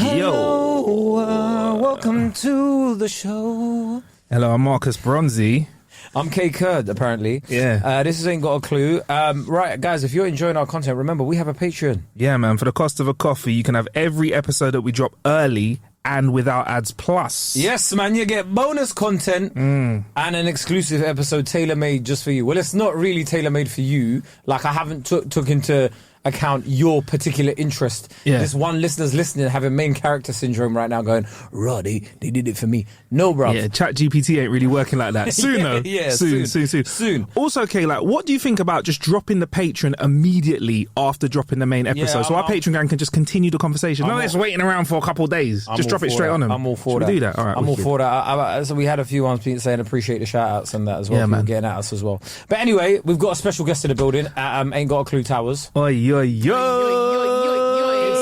Hello, welcome to the show. Hello, I'm Marcus Bronzy. I'm Kay Kurd, apparently. Yeah. This is Ain't Got a Clue. Right, guys, if you're enjoying our content, remember, we have a Patreon. Yeah, man. For the cost of a coffee, you can have every episode that we drop early and without ads plus. Yes, man, you get bonus content and an exclusive episode tailor-made just for you. Well, it's not really tailor-made for you. Like, I haven't took into account your particular interest. Yeah. This one listener's listening having main character syndrome right now going, "Raw, they did it for me." No, bro. Yeah, ChatGPT ain't really working like that. Soon, though. Yeah, soon. Also, okay, like, what do you think about just dropping the Patreon immediately after dropping the main episode? Yeah, so our Patreon gang can just continue the conversation. No, it's waiting around for a couple of days. Just drop it straight on them. I'm all for that. Should we do that? All right, I'm all for that. So we had a few ones saying appreciate the shout outs and that as well. Yeah, man. Getting at us as well. But anyway, we've got a special guest in the building at Ain't Got a Clue Towers. Oi, yo, yo.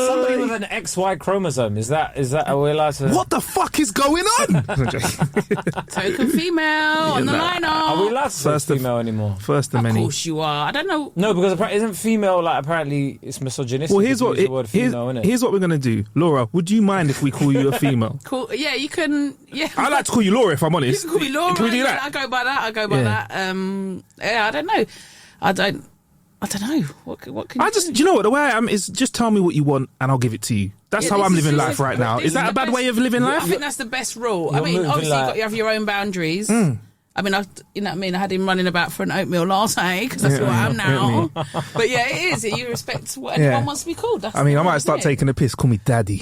Somebody with an XY chromosome. Is that are we allowed to? What the fuck is going on? Token female on the lineup. Are we allowed to say female anymore? First of Of many. course you are. I don't know. No, because isn't female apparently it's misogynistic? Well, here's to what use the word female, innit? here's what we're gonna do. Laura, would you mind if we call you a female? Cool. Yeah, you can. Yeah, I like to call you Laura if I'm honest. you can call me Laura. Can we do Yeah, that? I go by that. Yeah, I don't know. I don't know. What can you do? Do you know what? The way I am is just tell me what you want and I'll give it to you. That's Yeah, how this I'm is living just- life right now. this Is that is a the bad best- way of living I life? think that's the best rule. You're I mean, moving obviously like- you have your own boundaries. I mean, you know what I mean? I had him running about for an oatmeal latte because that's who I am now. But yeah, it is. You respect what anyone wants to be called. That's I mean, I might isn't start it? taking a piss. Call me daddy.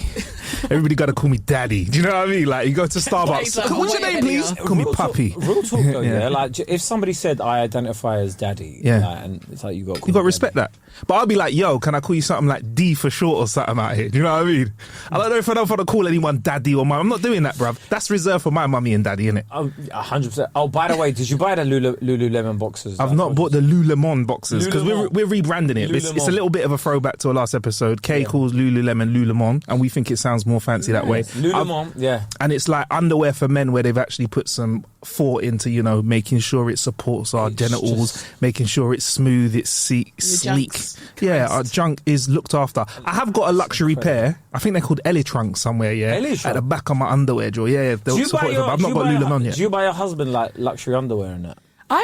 Everybody got to call me daddy. Do you know what I mean? Like, you go to Starbucks. He's like, What's your "Wait a name, please? minute." Call me puppy. Real talk though, Yeah. yeah. Like if somebody said I identify as daddy, Yeah. like, and it's like you got You got to respect that. But I'll be like, yo, can I call you something like D for short or something out here? Do you know what I mean? I don't know if I don't want to call anyone daddy or mum. I'm not doing that, bruv. That's reserved for my mummy and daddy, innit? Oh, 100%. Oh, by the way, did you buy the Lululemon boxes? I've not bought the Lululemon boxes because Lululemon. we're rebranding it. It's Lululemon. a little bit of a throwback to our last episode. Kay calls Lululemon, and we think it sounds more fancy that way. Lululemon, yeah. And it's like underwear for men where they've actually put some thought into, you know, making sure it supports our It's genitals, just- making sure it's smooth, it's sleek. junk's Yeah, caressed. our junk is looked after. I have got a luxury pair. I think they're called Ellie trunks somewhere, yeah. Ellie At the trunk? back of my underwear drawer. Yeah, they'll support it, but I've not got Lululemon yet. Do you buy your husband like luxury underwear and that? No,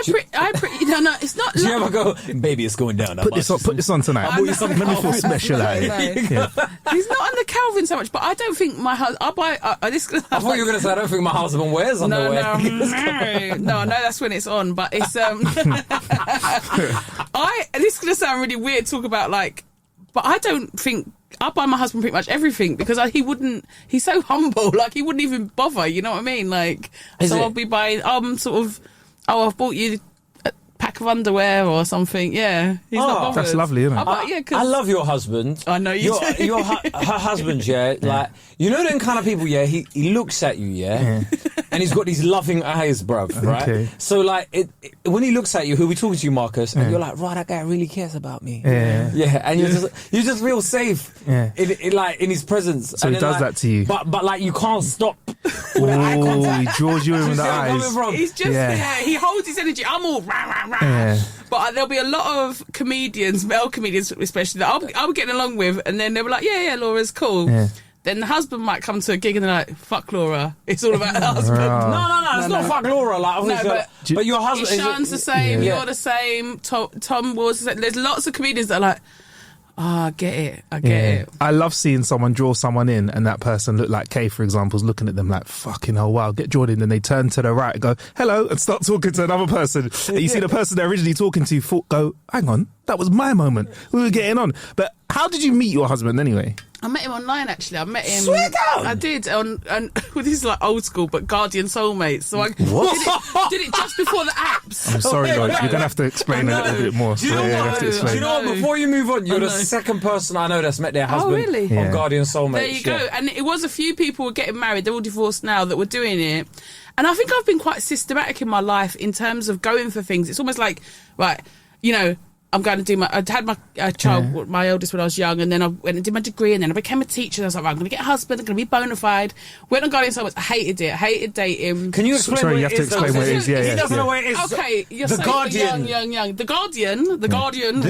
it's not. Do you ever go, baby, it's going down? Put this on tonight. I know. Let me feel special. No, like. no. Yeah. He's not under Calvin so much, but I don't think my husband. I buy. This. I thought you were going to say I don't think my husband wears No, underwear. no, that's when it's on. But it's This is gonna sound really weird. Talk about like, but I don't think I buy my husband pretty much everything because he wouldn't. He's so humble. Like he wouldn't even bother. You know what I mean? Like, Is it? I'll be buying. Sort of. Oh, I've bought you a pack of underwear or something. Yeah, he's not bothered. That's lovely, isn't it? I buy- yeah, 'cause I love your husband. I know you do. Her husband, yeah. Like, you know them kind of people, yeah. He looks at you, yeah, and he's got these loving eyes, bruv, right? Okay. So like, when he looks at you, who we talking to you, Marcus, and you're like, right, that guy really cares about me. Yeah. and you're just real safe. Yeah. in his presence. So and he then, does like, that to you. but like you can't stop. With the eye Oh, contact. he draws you in with the See where I'm coming eyes. from? He's just Yeah. there. He holds his energy. I'm all rah, rah, rah. Yeah. But there'll be a lot of comedians, male comedians especially, that I'm getting along with, and then they'll be like, yeah, Laura's cool. Yeah. Then the husband might come to a gig and they're like, fuck Laura. It's all about the husband. Right. No, it's not fuck Laura. Like, obviously, but- but your husband. Sean's the same, Yeah. you're the same, Tom was the same. There's lots of comedians that are like, I get it. I love seeing someone draw someone in and that person look like Kay, for example, is looking at them like, fucking hell, wow, get drawn in. And they turn to the right and go, hello, and start talking to another person. And you see the person they're originally talking to go, hang on, that was my moment. We were getting on. But how did you meet your husband anyway? I met him online, actually. I met him. Swear down! I did. Well, this is like old school, but Guardian Soulmates. So I did it just before the apps. I'm sorry, wait, Lloyd, wait, you're going to have to explain a little bit more. Do you know you have what? to Do explain. you know what? Before you move on, you're the second person I know that's met their husband really? on Yeah. Guardian Soulmates. There you go. And it was a few people were getting married. They're all divorced now that were doing it. And I think I've been quite systematic in my life in terms of going for things. It's almost like, right, you know, I'm going to do I had my child, my eldest, when I was young, and then I went and did my degree, and then I became a teacher. And I was like, right, I'm going to get a husband, I'm going to be bona fide. Went on Guardian so much. I hated it. I hated dating. Can you explain Sorry, what you it have to is? explain what it is. Yeah, He doesn't know what it is. Okay, you're The so Guardian. young. The Guardian.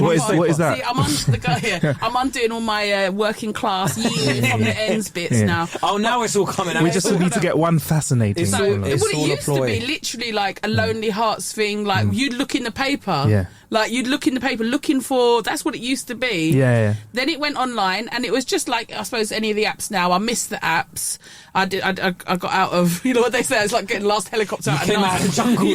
What is that? See, I'm undoing all my working class years from the ends bits now. Oh, now it's all coming out. We just need to get one fascinating. It's So, all- well, it's it all a used to ploy. be literally like a Lonely Hearts thing. Like you'd look in the paper, Yeah. like you'd look in the paper looking for. That's what it used to be. Yeah. Then it went online, and it was just like, I suppose, any of the apps now. I miss the apps. I got out of, you know what they say, it's like getting last helicopter out of Came night. out of the jungle.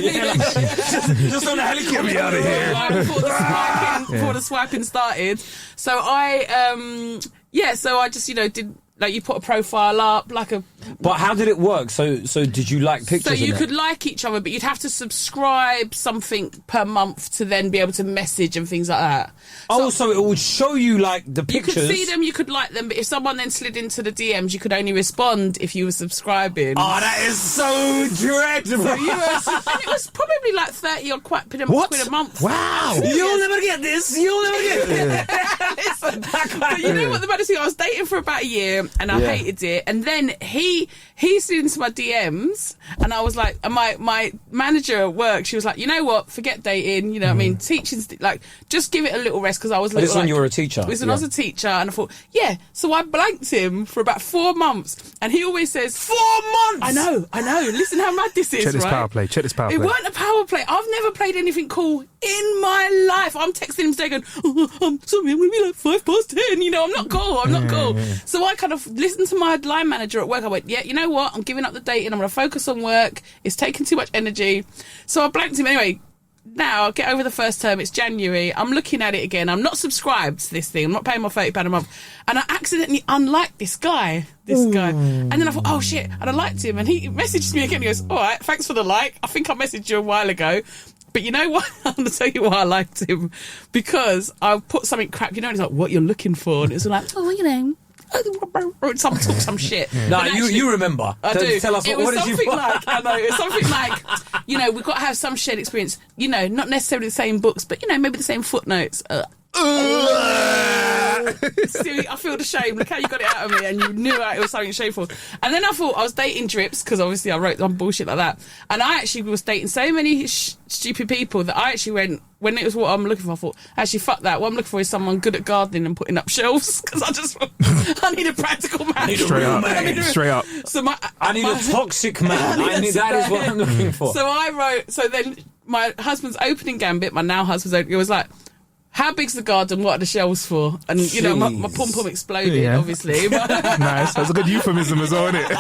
just on a helicopter. Get me out of here. Like, before the swiping started. So so I just, did, like, you put a profile up, like a... But how did it work? So did you like pictures? So you in could it? like each other, but you'd have to subscribe something per month to then be able to message and things like that. So it would show you like the You pictures. could see them, you could like them, but if someone then slid into the DMs, you could only respond if you were subscribing. Oh, that is so dreadful. And it was probably like 30 or quid a month. Wow. You'll never get this. You'll never get this. Listen, but you know what the baddest thing? I was dating for about a year and I hated it. And then he slid into my DMs and I was like, and my manager at work, she was like, you know what? Forget dating. You know what I mean? Teaching's like, just give it a little rest because I was But this little, when like, you were a teacher. This when I was a teacher, and I thought, so I blanked him for about 4 months, and he always says 4 months. I know. Listen how mad this is, Check this right? power play. Check this power It play. weren't a power play. I've never played anything cool in my life. I'm texting him today going, I'm sorry, I'm going to be like 10:05. You know, I'm not cool. I'm not cool. So I kind of listened to my line manager at work. I went, you know what? I'm giving up the dating. I'm going to focus on work. It's taking too much energy. So I blanked him anyway. Now, I'll get over the first term. It's January. I'm looking at it again. I'm not subscribed to this thing. I'm not paying my £30 a month. And I accidentally unliked this guy. And then I thought, oh, shit. And I liked him. And he messaged me again. He goes, all right, thanks for the like. I think I messaged you a while ago. But you know what? I'm going to tell you why I liked him. Because I put something crap. You know, it's like, what you're looking for. And it was like, some shit. No, But actually, you remember. I do. Tell us it what was did you something like, I know, it was something like, we've got to have some shared experience. Not necessarily the same books, but, maybe the same footnotes. See, I feel the shame. Look how you got it out of me and you knew it was something shameful. And then I thought I was dating drips because obviously I wrote some bullshit like that. And I actually was dating so many stupid people that I actually went, when it was what I'm looking for, I thought, actually, fuck that. What I'm looking for is someone good at gardening and putting up shelves because I need a practical man. Straight up. So I need a toxic man. That is what I'm looking for. So then my husband's opening gambit, my now husband's opening, it was like, how big's the garden? What are the shelves for? And, my pom-pom exploded, obviously. But, Nice. That's a good euphemism as well, isn't it?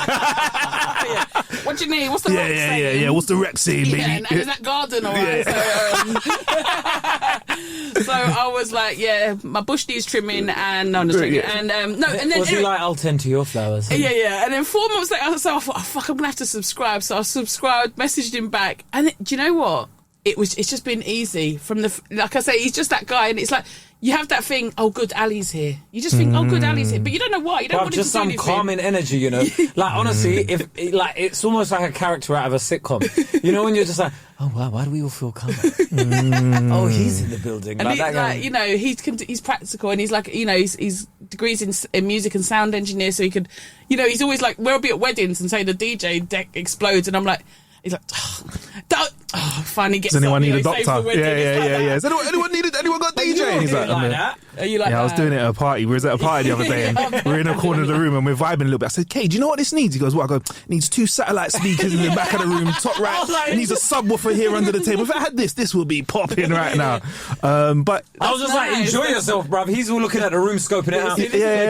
What do you need? What's the rec saying? Yeah. What's the rec saying, baby? And is that garden all right? So I was like, my bush needs trimming, and no, I'm just joking. And then was he like, I'll tend to your flowers? Yeah. And then 4 months later, I thought, oh, fuck, I'm gonna have to subscribe. So I subscribed, messaged him back, and do you know what? It's just been easy from like I say, he's just that guy, and it's like you have that thing. Oh, good, Ali's here. You just think, oh, good, Ali's here, but you don't know why. You don't want just him to some do anything. calming energy, Like honestly, it's almost like a character out of a sitcom. When you're just like, oh wow, why do we all feel calm? Oh, he's in the building. And like that guy. he's practical, and he's like, he's degrees in music and sound engineer, so he could, he's always like, we'll be at weddings and say the DJ deck explodes, and I'm like. He's like, finally gets. Does anyone need a save doctor? the wedding. Yeah. Has anyone got a DJ? And he's like, that. Are you like I was doing it at a party. We was at a party the other day and we're in a corner of the room and we're vibing a little bit. I said, Kay, do you know what this needs? He goes, what? I go, it needs 2 satellite speakers in the back of the room, top right. It needs a subwoofer here under the table. If I had this would be popping right now. But I was just like, enjoy yourself, bruv. He's all looking at the room, scoping it out.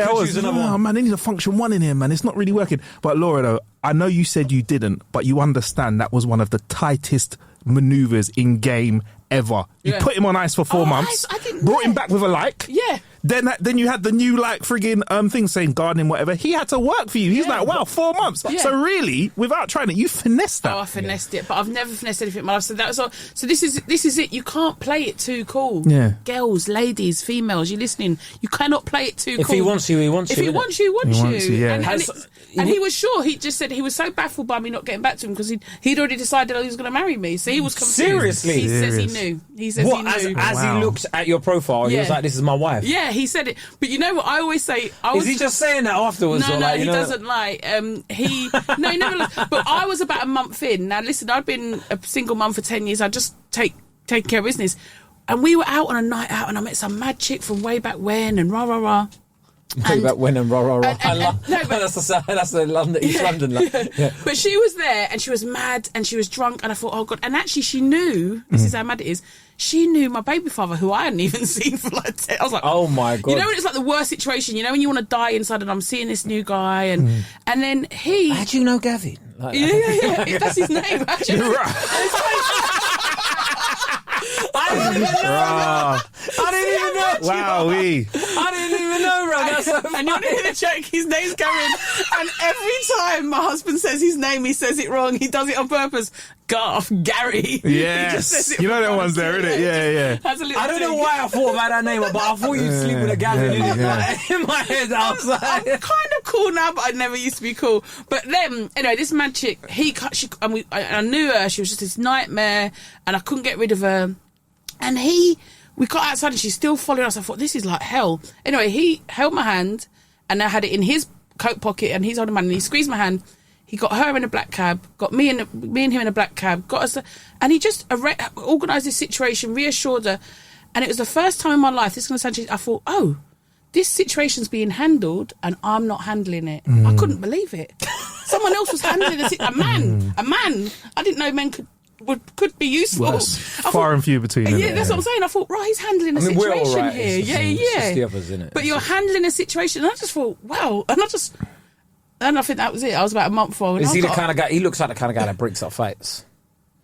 I was. Oh, man, they need a function 1 in here, man. It's not really working. But Laura, though, I know you said you didn't, but you understand that was one of the tightest maneuvers in game ever. You put him on ice for 4 months, brought him back with a like. Yeah. Then you had the new like frigging thing saying gardening, whatever. He had to work for you. He's like, wow, 4 months. Yeah. So really, without trying it, you finessed that. Oh, I finessed it, but I've never finessed anything in my life. So that was all. So this is it. You can't play it too cool. Yeah. Girls, ladies, females, you listening? You cannot play it too cool. If he wants you, he wants If you. he wants you, he wants He you. wants you, yeah. And he was sure. He just said he was so baffled by me not getting back to him because he'd already decided he was going to marry me. So he was confused. Seriously? He says he Serious? knew. He says What, he knew. as Wow. he looked at your profile, he was Yeah. like, this is my wife. Yeah, he said it. But you know what? I always say. Is he just saying that afterwards? No, or no, like, he you know, doesn't lie. He never. But I was about a month in. Now listen, I'd been a single mum for 10 years. I just take care of business, and we were out on a night out, and I met some mad chick from way back when, and rah rah rah. Talk about when and rah rah rah. No, but- That's the London, East London. Like, yeah. But she was there, and she was mad, and she was drunk, and I thought, oh god. And actually, she knew. This is how mad it is. She knew my baby father, who I hadn't even seen for like 10. I was like, Oh my god! you know when it's like the worst situation. You know when you want to die inside, and I'm seeing this new guy, and then he. How do you know Gavin? Like, Yeah. That's his name. Actually. I didn't even know. I didn't even know. Wowee. I didn't even know, bro. That's so And you want to hear the joke? His name's Gavin. And every time my husband says his name, he says it wrong. He does it on purpose. Garth, Gary. He just says Yes. it You know that wrong. one's there, isn't it? Yeah. That's a little I don't know thing. why I thought about that name, but I thought you'd sleep with a Gavin in it. Yeah. Like, in my head, I was I'm like, kind of cool now, but I never used to be cool. But then, anyway, this mad chick, I knew her. She was just this nightmare, and I couldn't get rid of her. And we got outside, and she's still following us. I thought, this is like hell. Anyway, he held my hand, and I had it in his coat pocket, and he's holding my hand, and he squeezed my hand. He got her in a black cab, got me and him in a black cab, got us, and he just organised this situation, reassured her, and it was the first time in my life. This is going to sound cheesy. I thought, oh, this situation's being handled, and I'm not handling it. I couldn't believe it. Someone else was handling it. A man. I didn't know men could be useful. Well, it's I far and few between. yeah, isn't it? that's what I'm saying. I thought, right, he's handling a we're all situation right. here. It's just- it's just the others, innit? But you're handling a situation, and I just thought, wow. And I think that was it. I was about a month old. is he the kind of guy? He looks like the kind of guy that breaks up fights.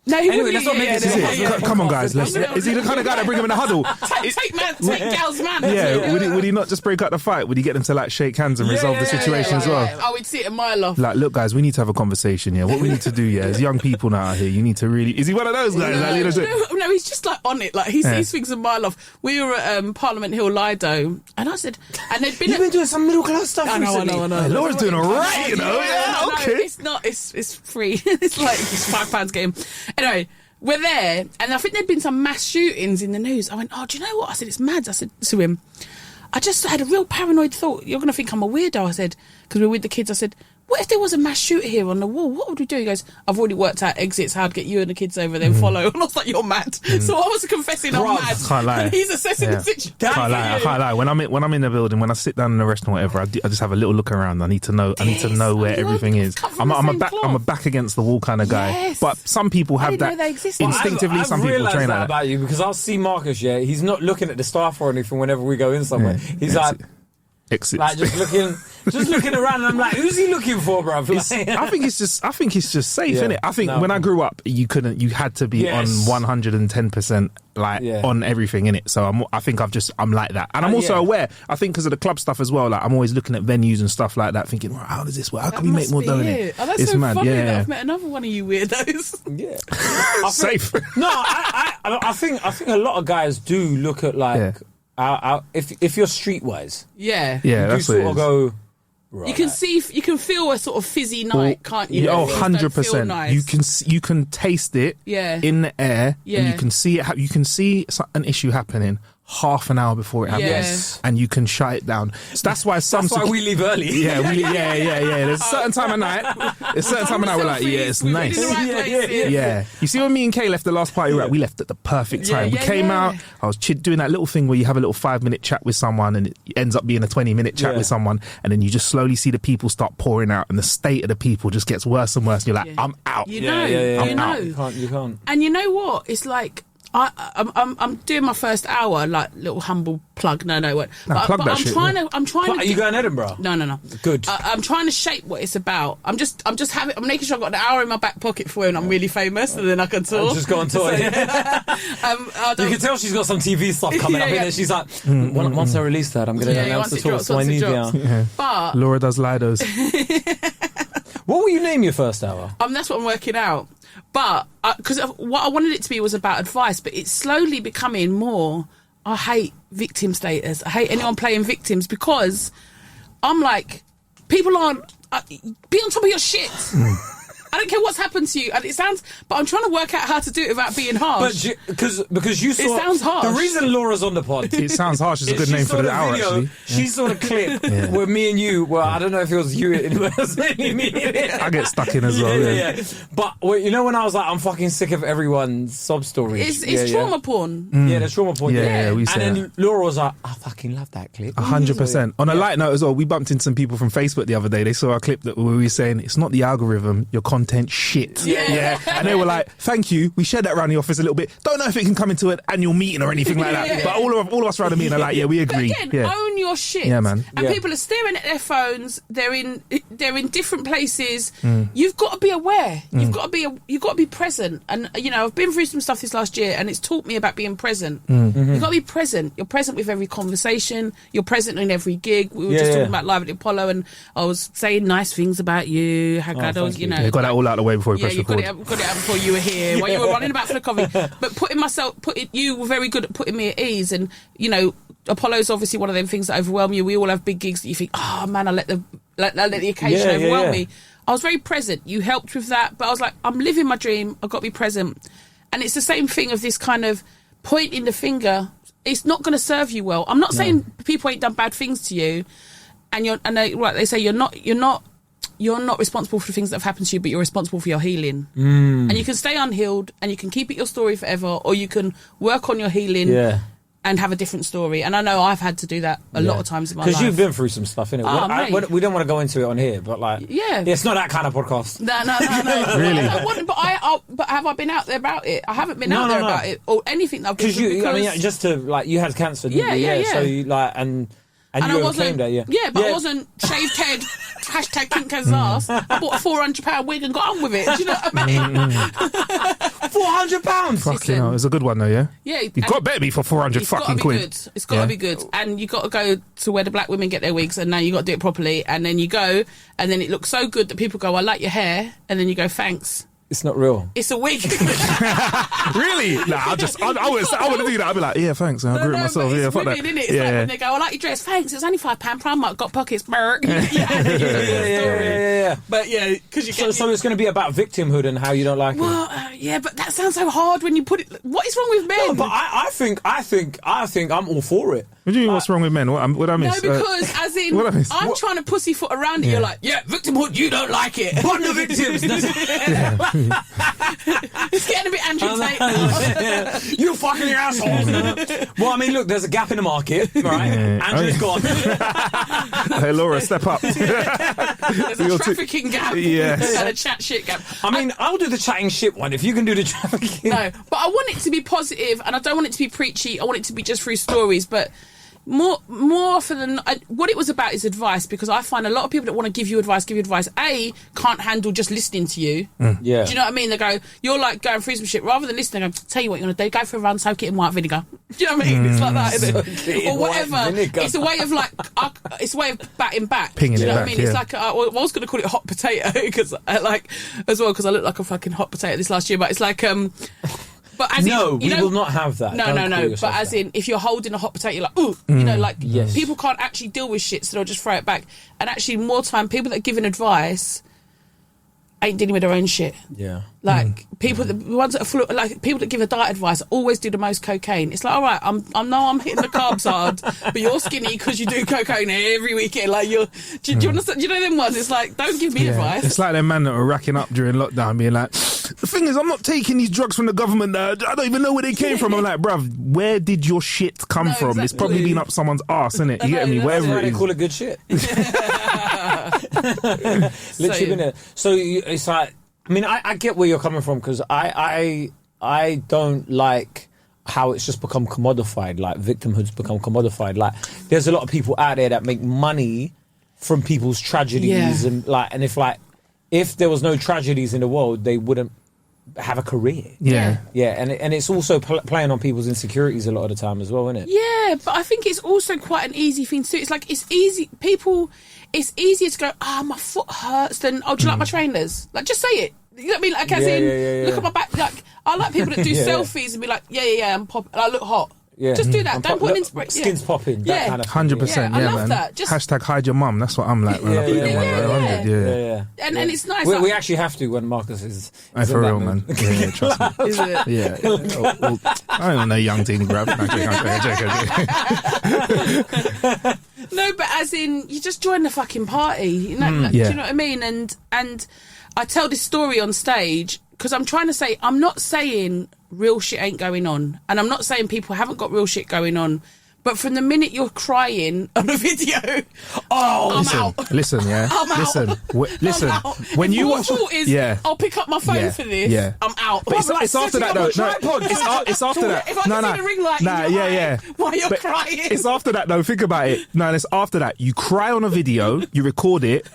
No, he Anyway, wouldn't. let's not make this Is it? Come on, guys. Is he the kind of guy that bring him in a huddle? Take gals, man. Yeah. Would he not just break up the fight? Would he get them to like shake hands and resolve the situation as well? I would see it a mile off. Like, look, guys, we need to have a conversation. Yeah, what we need to do, as young people now out here, you need to really. Is he one of those guys? Like, you know, No, he's just like on it. Like he sees things a mile off. We were at Parliament Hill Lido, and I said, and they'd been. You've been doing some middle class stuff I know. Hey, Laura's doing all right, you know. Yeah, no, okay. it's not. It's free. It's like it's £5 game. Anyway, we're there, and I think there'd been some mass shootings in the news. I went, oh, do you know what? I said, it's mad. I said to him, I just had a real paranoid thought. You're going to think I'm a weirdo. I said, because we were with the kids. I said, what if there was a mass shooter here on the wall? What would we do? He goes, I've already worked out exits, how to get you and the kids over there and follow. And I was like, you're mad. So I was confessing I'm mad. Can't lie. And he's assessing the situation. I can't lie. When I'm in the building, when I sit down in the restaurant, whatever, I just have a little look around. I need to know where everything is. cut from I'm the a same cloth. I'm a back against the wall kind of guy. Yes. But some people I have didn't know that they existed. instinctively. I've Some people realised train that like that. about you because I'll see Marcus. Yeah, he's not looking at the staff or anything whenever we go in somewhere. He's like Exits. just looking around. And I'm like, who's he looking for, bruv? Like, I think it's just safe, Yeah. innit? I think No. when I grew up, you had to be Yes. on 110%, on everything, innit? So I'm like that, and I'm also aware. I think because of the club stuff as well. Like I'm always looking at venues and stuff like that, thinking, well, how does this work? How can we make more dough in it? Oh, that's It's so mad, funny yeah. that I've met another one of you weirdos. yeah. Safe. No, I think a lot of guys do look at like if you're streetwise, Yeah. Yeah, you that's sort what it of is. go. Right. You can feel a sort of fizzy night, can't you? Oh, Things don't feel 100%. nice. You can taste it Yeah. in the air, Yeah. and you can see it. You can see an issue happening half an hour before it happens, Yes. and you can shut it down. So that's why some. That's why we leave early. Yeah, There's a certain time of night. We're like, yeah, it's nice. Yeah. You see, when me and Kay left the last party, we left at the perfect time. We came out. I was doing that little thing where you have a little 5-minute chat with someone, and it ends up being a 20-minute chat with someone, and then you just slowly see the people start pouring out, and the state of the people just gets worse and worse. And you're like, I'm out. You know. You can't. And you know what? It's like, I'm doing my first hour, like little humble plug. No, it won't. Nah, plug that I'm shit, trying yeah. to. I'm trying to. Are you going to Edinburgh? No. Good. I'm trying to shape what it's about. I'm making sure I've got an hour in my back pocket for when I'm really famous, and then I can tour. Just go on tour. You can tell she's got some TV stuff coming up. And she's like, once I release that, I'm going to announce the tour. So I need you. But Laura does Lidos. What will you name your first hour? That's what I'm working out. But because what I wanted it to be was about advice, but it's slowly becoming more. I hate victim status. I hate anyone playing victims because I'm like, people aren't. Be on top of your shit. I don't care what's happened to you, and it sounds. But I'm trying to work out how to do it without being harsh. But because you saw. It sounds harsh. The reason Laura's on the pod. It sounds harsh. It's a good name for the hour, actually. She saw the clip where me and you. Well, I don't know if it was you. It was mainly me. I get stuck in as well. Yeah. But when I was like, I'm fucking sick of everyone's sob stories. It's trauma porn. Yeah, there's trauma porn. Yeah, we say and then Laura was like, I fucking love that clip. 100%. On a light note as well, we bumped into some people from Facebook the other day. They saw our clip that we were saying it's not the algorithm, your content shit. Yeah. And they were like, thank you. We shared that around the office a little bit. Don't know if it can come into an annual meeting or anything like that. But all of us around the meeting are like, yeah, we agree. But again, own your shit. Yeah, man. And people are staring at their phones. They're in different places. You've got to be aware. You've got to be present. And I've been through some stuff this last year, and it's taught me about being present. You've got to be present. You're present with every conversation. You're present in every gig. We were just talking about Live at the Apollo, and I was saying nice things about you. How good I was, You got that all out of the way before we press you got it out before you were here. While you were running about for the coffee, but you were very good at putting me at ease. And Apollo's obviously one of them things that overwhelm you. We all have big gigs that you think, oh man, I let the occasion overwhelm me. I was very present. You helped with that, but I was like, I'm living my dream. I've got to be present. And it's the same thing of this kind of pointing the finger. It's not going to serve you well. I'm not saying people ain't done bad things to you, they say you're not responsible for the things that have happened to you, but you're responsible for your healing. And you can stay unhealed and you can keep it your story forever, or you can work on your healing and have a different story. And I know I've had to do that a lot of times in my life. Because you've been through some stuff, innit? We don't want to go into it on here, but it's not that kind of podcast. No. Really? But have I been out there about it? I haven't been out there about it or anything that I've been through. Because you had cancer, didn't you? So you And you overcame that, but I wasn't shaved head, hashtag Kinko's ass. I bought a £400 wig and got on with it. Do you know what I mean? £400? Fucking hell, it's a good one though, yeah? Yeah. You've got to bet me for 400 fucking quid. It's got to be good. And you got to go to where the black women get their wigs, and now you got to do it properly. And then you go, and then it looks so good that people go, I like your hair. And then you go, thanks. It's not real. It's a wig. Really? Nah, I wouldn't do that. I'd be like, yeah, thanks. I'll agree with myself. But yeah, it's fuck women, that. innit? It's like when they go, I like your dress. Thanks. It's only £5 Primark. Got pockets. Yeah. But because you get. So it's going to be about victimhood and how you don't like it. Well, but that sounds so hard when you put it. What is wrong with men? No, but I think I'm all for it. What do you mean? What's wrong with men? What I miss? No, because as in, I'm trying to pussyfoot around it. You're like, victimhood. You don't like it. But the victims. It's getting a bit Andrew Tate. You fucking assholes. Well, I mean, look, there's a gap in the market, right? Andrew's gone. Hey, Laura, step up. There's a trafficking gap and a chat shit gap. I mean, I'll do the chatting shit one if you can do the trafficking. No, but I want it to be positive, and I don't want it to be preachy. I want it to be just through stories, but more often than what it was about is advice, because I find a lot of people that want to give you advice can't handle just listening to you. Do you know what I mean? They go, you're like going through some shit, rather than listening, they go, tell you what you're going to do, go for a run, soak it in white vinegar. Do you know what I mean? It's like that, isn't it? Or whatever. It's a way of it's a way of batting back. Pinging do you know it what back, I mean? It's like I was going to call it hot potato because I look like a fucking hot potato this last year, but it's like But as we will not have that. No. But as in, if you're holding a hot potato, you're like, ooh, people can't actually deal with shit, so they'll just throw it back. And actually, more time, people that are giving advice ain't dealing with their own shit. Yeah. Like people, the ones that are people that give a diet advice always do the most cocaine. It's like, all right, I'm hitting the carbs hard, but you're skinny because you do cocaine every weekend. Like do you understand? You know them ones? It's like, don't give me advice. It's like them man that were racking up during lockdown, being like, the thing is, I'm not taking these drugs from the government. I don't even know where they came from. I'm like, bruv, where did your shit come from? Exactly. It's probably been up someone's arse, isn't it? You get me? Whatever it is. They call it good shit. Literally been there. So it's like, I mean, I get where you're coming from, because I don't like how it's just become commodified, like victimhood's become commodified. Like there's a lot of people out there that make money from people's tragedies and if there was no tragedies in the world, they wouldn't have a career. Yeah. And it's also playing on people's insecurities a lot of the time as well, isn't it? Yeah, but I think it's also quite an easy thing to do. It's like, it's easy. It's easier to go, my foot hurts than, do you like my trainers? Like, just say it. You know what I mean? Like, as in, look at my back. Like, I like people that do selfies and be like, I'm popping. I look hot. Yeah. Just do that. Don't put an inspiration. Skin's popping. That kind of 100%. I love that. Just hashtag hide your mum. That's what I'm like. When I put them on. Yeah. And it's nice. We actually have to when Marcus is for real, man. Yeah, trust me. Is it? Yeah. I don't know, young teen grab. No, but as in, you just join the fucking party. You know, do you know what I mean? And I tell this story on stage because I'm trying to say, I'm not saying real shit ain't going on, and I'm not saying people haven't got real shit going on, but from the minute you're crying on a video, listen, when you watch, I'll pick up my phone for this. I'm out. But it's after that though. It's after that. If I see the ring light, while you're crying, it's after that though. Think about it. No, it's after that. You cry on a video, you record it.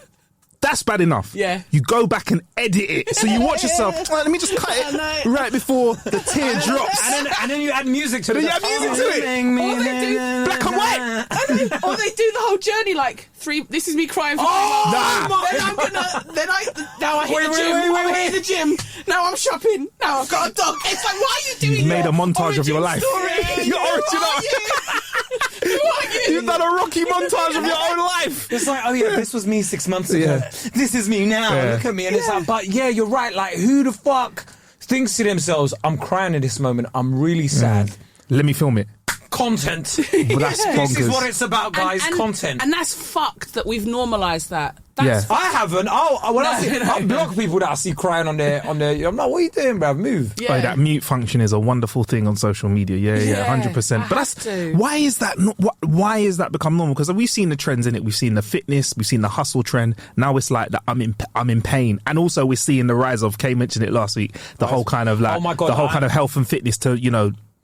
That's bad enough. Yeah. You go back and edit it. So you watch yourself, let me just cut it right before the tear drops. And then you add music to it. Or they do black and white. Or they do the whole journey like this is me crying for 3 months. Then I hit the gym. Now I'm shopping. Now I've got a dog. It's like, why are you doing You've made a montage of your life. Your origin. You've done a Rocky montage of your own life. It's like, this was me 6 months ago. This is me now. Look at me. And it's like, but you're right. Like, who the fuck thinks to themselves, I'm crying in this moment. I'm really sad. Let me film it. Content. Well, that's bonkers. This is what it's about, guys. Content. And that's fucked that we've normalised that. I haven't. I block people that I see crying on their. I'm like, what are you doing, bruv? Move. Yeah. Oh, that mute function is a wonderful thing on social media. Yeah, 100%. But why is that? Why is that become normal? Because we've seen the trends in it. We've seen the fitness. We've seen the hustle trend. Now it's like that. I'm in pain. And also we're seeing the rise of. Kay mentioned it last week. The whole kind of like the whole kind of health and fitness to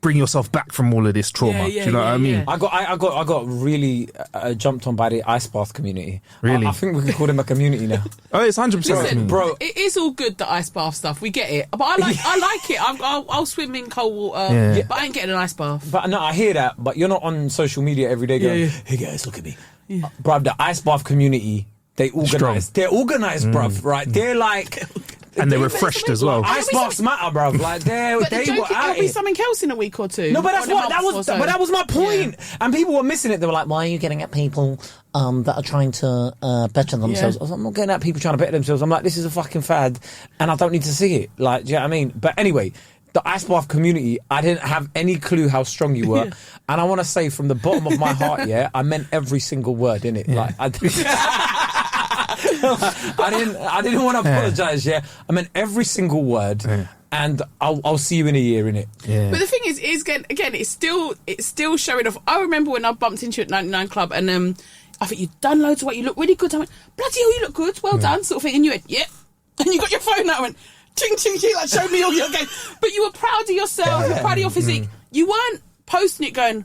bring yourself back from all of this trauma. Do you know what I mean? I got really jumped on by the ice bath community. Really? I think we can call them a community now. Oh, it's 100%. Listen, bro. It is all good, the ice bath stuff. We get it, but I like it. I'll swim in cold water, but I ain't getting an ice bath. But no, I hear that. But you're not on social media every day going, "Hey guys, look at me, bruv." The ice bath community, they organize. They're organized, bruv. Right? They're like. And they're refreshed as well. Ice baths matter, bruv. Like they were out. There'll be something else in a week or two. No, but that was my point. Yeah. And people were missing it. They were like, "Why are you getting at people that are trying to better themselves?" I was like, "I'm not getting at people trying to better themselves." I'm like, "This is a fucking fad, and I don't need to see it." Like, do you know what I mean? But anyway, the ice bath community, I didn't have any clue how strong you were, and I want to say from the bottom of my heart, I meant every single word in it. Like, I didn't want to apologise. I meant every single word, and I'll see you in a year in it. Yeah. But the thing is again, it's still showing off. I remember when I bumped into you at 99 Club, and I think you'd done loads of work. You look really good. I went, bloody hell, you look good. Well done, sort of thing. And you went, yep. And you got your phone out and went, ching ching ching, like showed me all your game. But you were proud of yourself. You're proud of your physique. You weren't posting it going,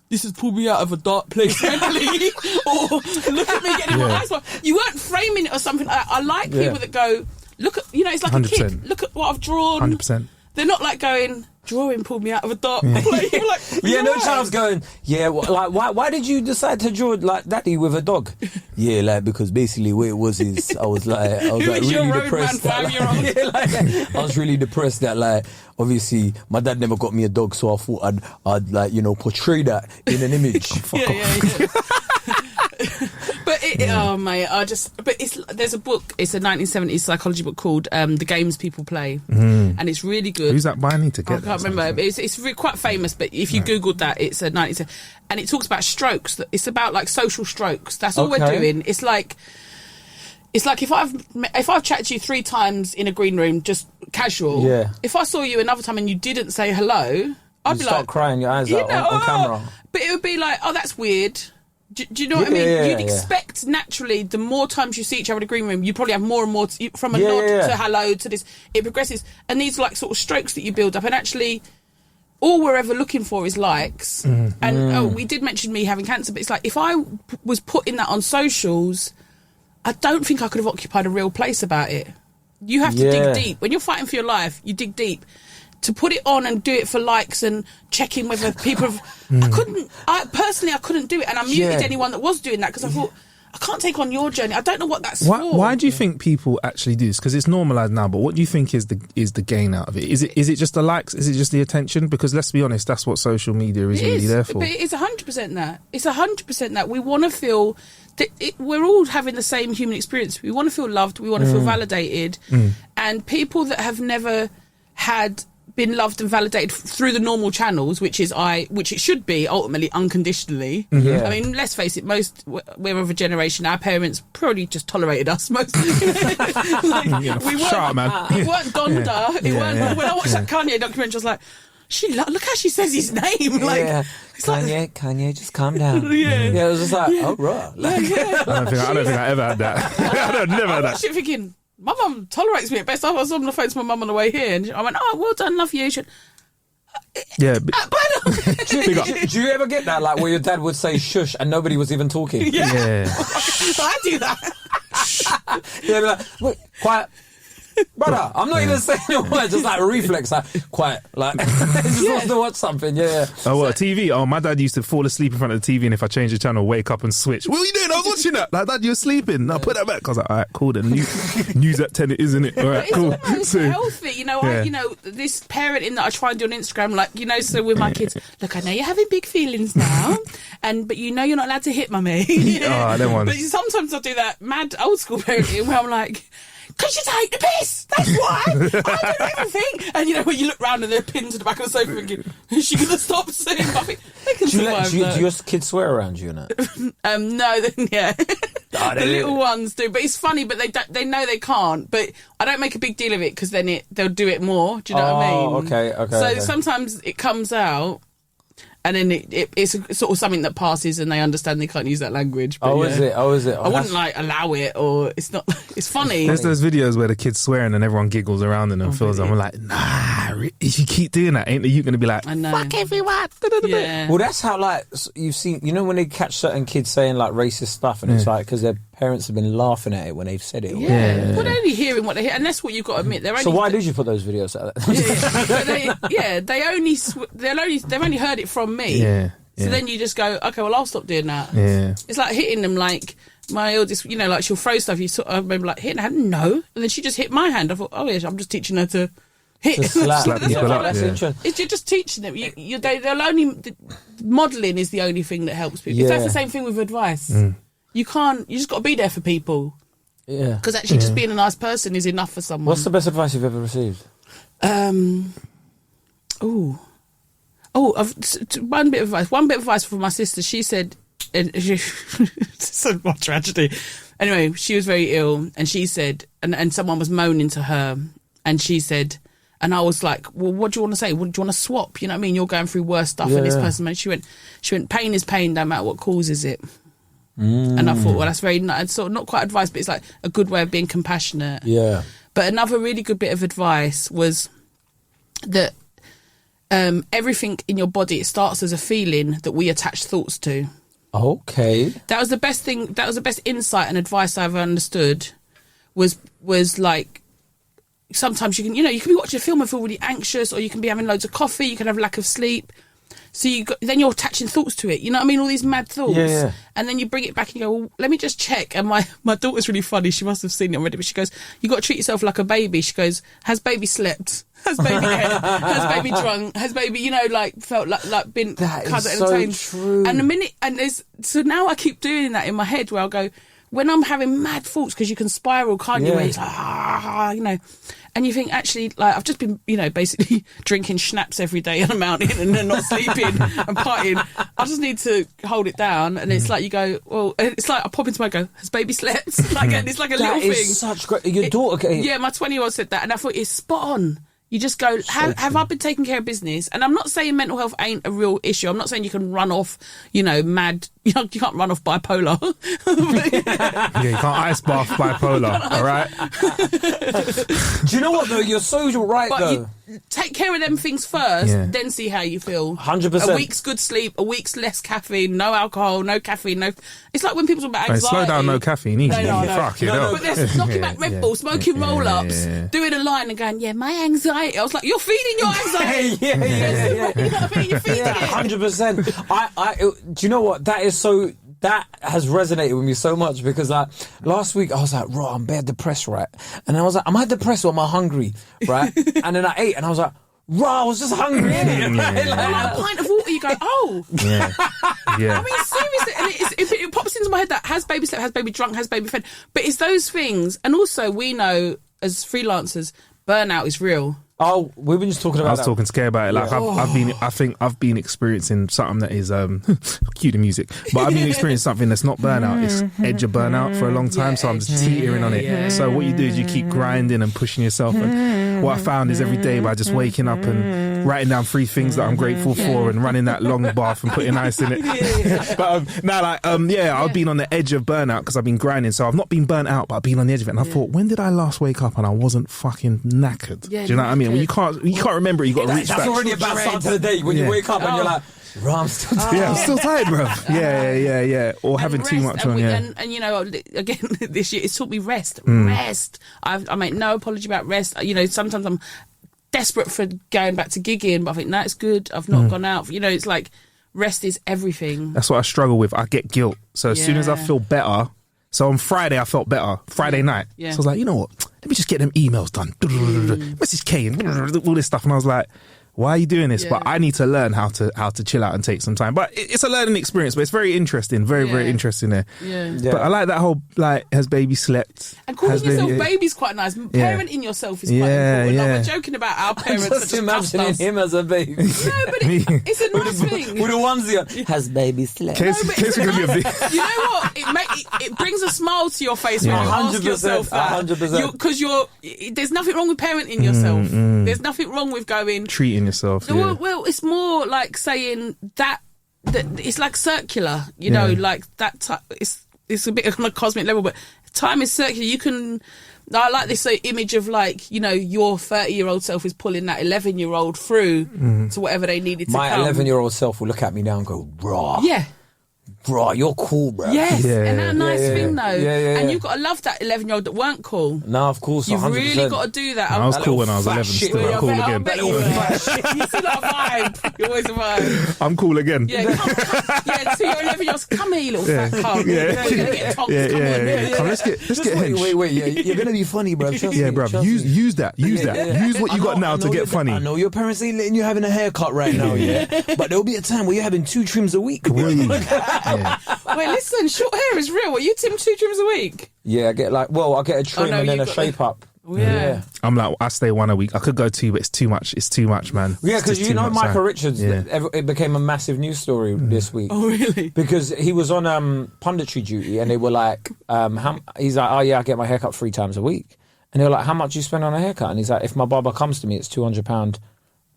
"This has pulled me out of a dark place mentally," or "Look at me getting my eyes back." You weren't framing it or something. I like people that go, "Look at," it's like 100%. A kid. Look at what I've drawn. 100%. They're not like going, "Drawing pulled me out of a dark place." You're like, no child's going, why did you decide to draw like Daddy with a dog? Like because basically what it was is I was really depressed. I was really depressed that like obviously my dad never got me a dog, so I thought I'd portray that in an image. But there's a book. It's a 1970s psychology book called "The Games People Play," and it's really good. Who's that by? I need to get. I can't remember. It's quite famous. But if you googled that, it's a 1970s, and it talks about strokes. It's about like social strokes. That's all we're doing. It's like if I've chatted to you 3 times in a green room, just casual. If I saw you another time and you didn't say hello, I'd be start crying your eyes out on camera. But it would be like, "Oh, that's weird." Do you know what I mean? You'd expect naturally, the more times you see each other in a green room, you probably have more and more from a nod to hello to this. It progresses, and these are like sort of strokes that you build up. And actually, all we're ever looking for is likes. And we did mention me having cancer, but it's like, if I was putting that on socials, I don't think I could have occupied a real place about it. You have to dig deep. When you're fighting for your life, you dig deep. To put it on and do it for likes and checking whether people have... I couldn't do it. And I muted anyone that was doing that, because I thought, I can't take on your journey. I don't know what that's for. Why do you think people actually do this? Because it's normalised now, but what do you think is the gain out of it? Is it just the likes? Is it just the attention? Because let's be honest, that's what social media is really there for. But it's 100% that. It's 100% that. We want to feel... we're all having the same human experience. We want to feel loved. We want to feel validated. And people that have never been loved and validated through the normal channels, which it should be ultimately unconditionally. I mean, let's face it, we're of a generation, our parents probably just tolerated us most. We weren't, man. It weren't Donda. It weren't, when I watched that Kanye documentary, I was like, look how she says his name. Like, Kanye, just calm down. Yeah, it was just like, oh, right. Like, I don't think I ever had that. I never had I that. watched it thinking, my mum tolerates me at best. I was on the phone to my mum on the way here, and I went, "Oh, well done, love you." She went, Yeah. do you ever get that, like, where your dad would say shush and nobody was even talking? Yeah. I do that. They'd be like, wait, quiet. Brother, I'm not even saying a word, just like a reflex, like, quiet, like, just wants to watch something, Oh, what, TV? Oh, my dad used to fall asleep in front of the TV, and if I change the channel, wake up and switch. What are you doing? I was watching that. Like, Dad, you're sleeping. No, put that back. I was like, all right, cool, then news at 10, isn't it? All right, cool. It's healthy, you know. This parenting that I try and do on Instagram, like, you know, so with my kids, look, I know you're having big feelings now, but you know you're not allowed to hit mummy. Them ones. But sometimes I do that mad old school parenting where I'm like, because you take the piss, that's why. I do everything. And you know, when you look round and they're pinned to the back of the sofa thinking, is she going to stop saying Buffy? They can survive. Do your kids swear around you, innit? No, the little ones do. But it's funny, but they know they can't. But I don't make a big deal of it, because then they'll do it more. Do you know what I mean? Okay. So sometimes it comes out, and then it's sort of something that passes, and they understand they can't use that language. But is it? I wouldn't allow it, or it's not. It's funny. There's those videos where the kid's swearing and everyone giggles around them and feels. I'm like, nah. If you keep doing that, ain't you going to be like, fuck everyone? Yeah. Well, that's how, like, you've seen. You know, when they catch certain kids saying like racist stuff, and it's like because their parents have been laughing at it when they've said it. Yeah. Well, they're only hearing what they hear, and that's what you've got to admit. So why did you put those videos out there? They've only heard it from me. Yeah. So then you just go, okay, well, I'll stop doing that. Yeah. It's like hitting them, like my eldest, you know, like she'll throw stuff. I remember like hitting her hand, no, and then she just hit my hand. I thought, oh yeah, I'm just teaching her to hit. To slap. That's interesting. You're just teaching them. They'll only modelling is the only thing that helps people. That's the same thing with advice. You just got to be there for people. Yeah. Because actually, just being a nice person is enough for someone. What's the best advice you've ever received? One bit of advice from my sister. She said, so much tragedy. Anyway, she was very ill, and she said, and someone was moaning to her, and she said, and I was like, well, what do you want to say? What do you want to swap? You know what I mean? You're going through worse stuff, and this person. She went, pain is pain, no matter what causes it. And I thought, well, that's very sort of not quite advice, but it's like a good way of being compassionate. Yeah. But another really good bit of advice was that everything in your body, it starts as a feeling that we attach thoughts to. Okay. That was the best thing. That was the best insight and advice I ever understood. Was like, sometimes you can be watching a film and feel really anxious, or you can be having loads of coffee, you can have lack of sleep. So then you're attaching thoughts to it. You know what I mean? All these mad thoughts. Yeah. And then you bring it back and you go, well, let me just check. And my daughter's really funny. She must have seen it already. But she goes, you got to treat yourself like a baby. She goes, has baby slept? Has baby ate? Has baby drunk? Has baby, felt like been cuddled and entertained? True. And so now I keep doing that in my head where I'll go, when I'm having mad thoughts, because you can spiral, can't you? Where it's like, and you think, actually, like, I've just been, basically drinking schnapps every day on a mountain and then not sleeping and partying. I just need to hold it down. And it's like, you go, well, it's like I pop into my go, has baby slept? Like, and it's like a little thing. That is such great. Your daughter. Yeah, my 20-year-old said that, and I thought it's spot on. You just go, have I been taking care of business? And I'm not saying mental health ain't a real issue. I'm not saying you can run off, mad, You can't run off bipolar. Yeah, you can't ice bath bipolar, all right? Do you know what, though? You're so right, But though. you take care of them things first, then see how you feel. 100%. A week's good sleep, a week's less caffeine, no alcohol, no caffeine, no... It's like when people talk about anxiety. Slow down, no caffeine. Easy. No. Fuck it up. But there's knocking back Red Bull, smoking roll-ups, doing a line and going, my anxiety. I was like, you're feeding your anxiety. Yeah. You're feeding it. 100%. Do you know what? That is so... That has resonated with me so much because like last week I was like, raw, I'm bad depressed, right? And I was like, am I depressed or am I hungry, right? And then I ate and I was like, raw, I was just hungry. Like a pint of water, you go, oh. Yeah. I mean, seriously, and it pops into my head that has baby slept, has baby drunk, has baby fed. But it's those things. And also we know as freelancers, burnout is real. Oh, we've been just talking about I was talking to Kay about it. Like I've been experiencing something that is cue the music, but I've been experiencing something that's not burnout. It's edge of burnout for a long time. So I'm just teetering on it. Yeah. So what you do is you keep grinding and pushing yourself. And what I found is every day by just waking up and writing down 3 things that I'm grateful for and running that long bath and putting ice in it. But I've been on the edge of burnout because I've been grinding. So I've not been burnt out, but I've been on the edge of it. And I thought, when did I last wake up and I wasn't fucking knackered? Yeah, do you know what I mean? When you can't remember it, you got to reach back. That's already about start to the day when you wake up and you're like, I'm still tired. Yeah, I'm still tired, bruv. Yeah. Or having too much on, And you know, again, this year, it's taught me rest. Rest. I make no apology about rest. You know, sometimes I'm desperate for going back to gigging, but I think, no, it's good. I've not gone out. You know, it's like, rest is everything. That's what I struggle with. I get guilt. So as soon as I feel better... So on Friday, I felt better. Friday night. Yeah. So I was like, you know what? Let me just get them emails done. Message K and all this stuff. And I was like, why are you doing this? Yeah. But I need to learn how to chill out and take some time. But it's a learning experience, but it's very interesting. Very interesting there. Yeah. But I like that whole, like, has baby slept? And calling yourself baby's quite nice. Parenting yourself is quite important. Like, we're joking about our parents. I'm just imagining him as a baby. No, but it's a nice thing. With a onesie on. Has baby slept? You know what? It brings a smile to your face when you ask yourself that. 100%. Because there's nothing wrong with parenting yourself. There's nothing wrong with treating yourself. Well, it's more like saying that it's like circular, you know, like that. It's a bit on a cosmic level, but time is circular. I like this image of, like, you know, your 30-year-old self is pulling that 11-year-old through to whatever they needed to My come. 11-year-old self will look at me now and go, raw. Yeah. Bro, you're cool, bro. Yes, and that's a nice thing, though. And you've got to love that 11-year-old that weren't cool. No, of course, 100%. You've really got to do that. I was cool when I was 11, still I'm cool again. You see that vibe. You're always a vibe. I'm cool again. Yeah, to your 11-year-olds, come here, you little fat cunt. Let's get hench. Wait, you're going to be funny, bro. Yeah, bro, use that. Use what you got now to get funny. I know your parents ain't letting you having a haircut right now, but there'll be a time where you're having 2 trims a week. Wait, listen, short hair is real. Are you 2 trims a week? Yeah, I get a trim and then a shape up. Yeah. I'm like, I stay 1 a week. I could go 2, but it's too much. It's too much, man. Yeah, because you know Michael Richards, it became a massive news story this week. Oh, really? Because he was on punditry duty and they were like, he's like, oh yeah, I get my haircut 3 times a week. And they were like, how much do you spend on a haircut? And he's like, if my barber comes to me, it's £200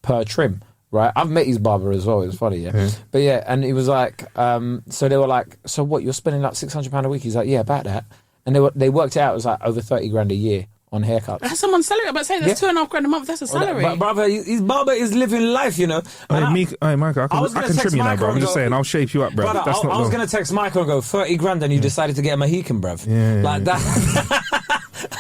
per trim. Right, I've met his barber as well. It's funny, But and he was like, so they were like, so what? You're spending like £600 a week? He's like, yeah, about that. And they worked it out. It was like over 30 grand a year on haircuts. That's someone's salary. I'm about to say that's £2.5 grand a month. That's a salary. But brother, his barber is living life, you know. Hey, Michael, I can trim you now, bro. I'm just saying, I'll shape you up, bro. Brother, I was going to text Michael and go 30 grand, and you decided to get a Mohican, bruv. Like that.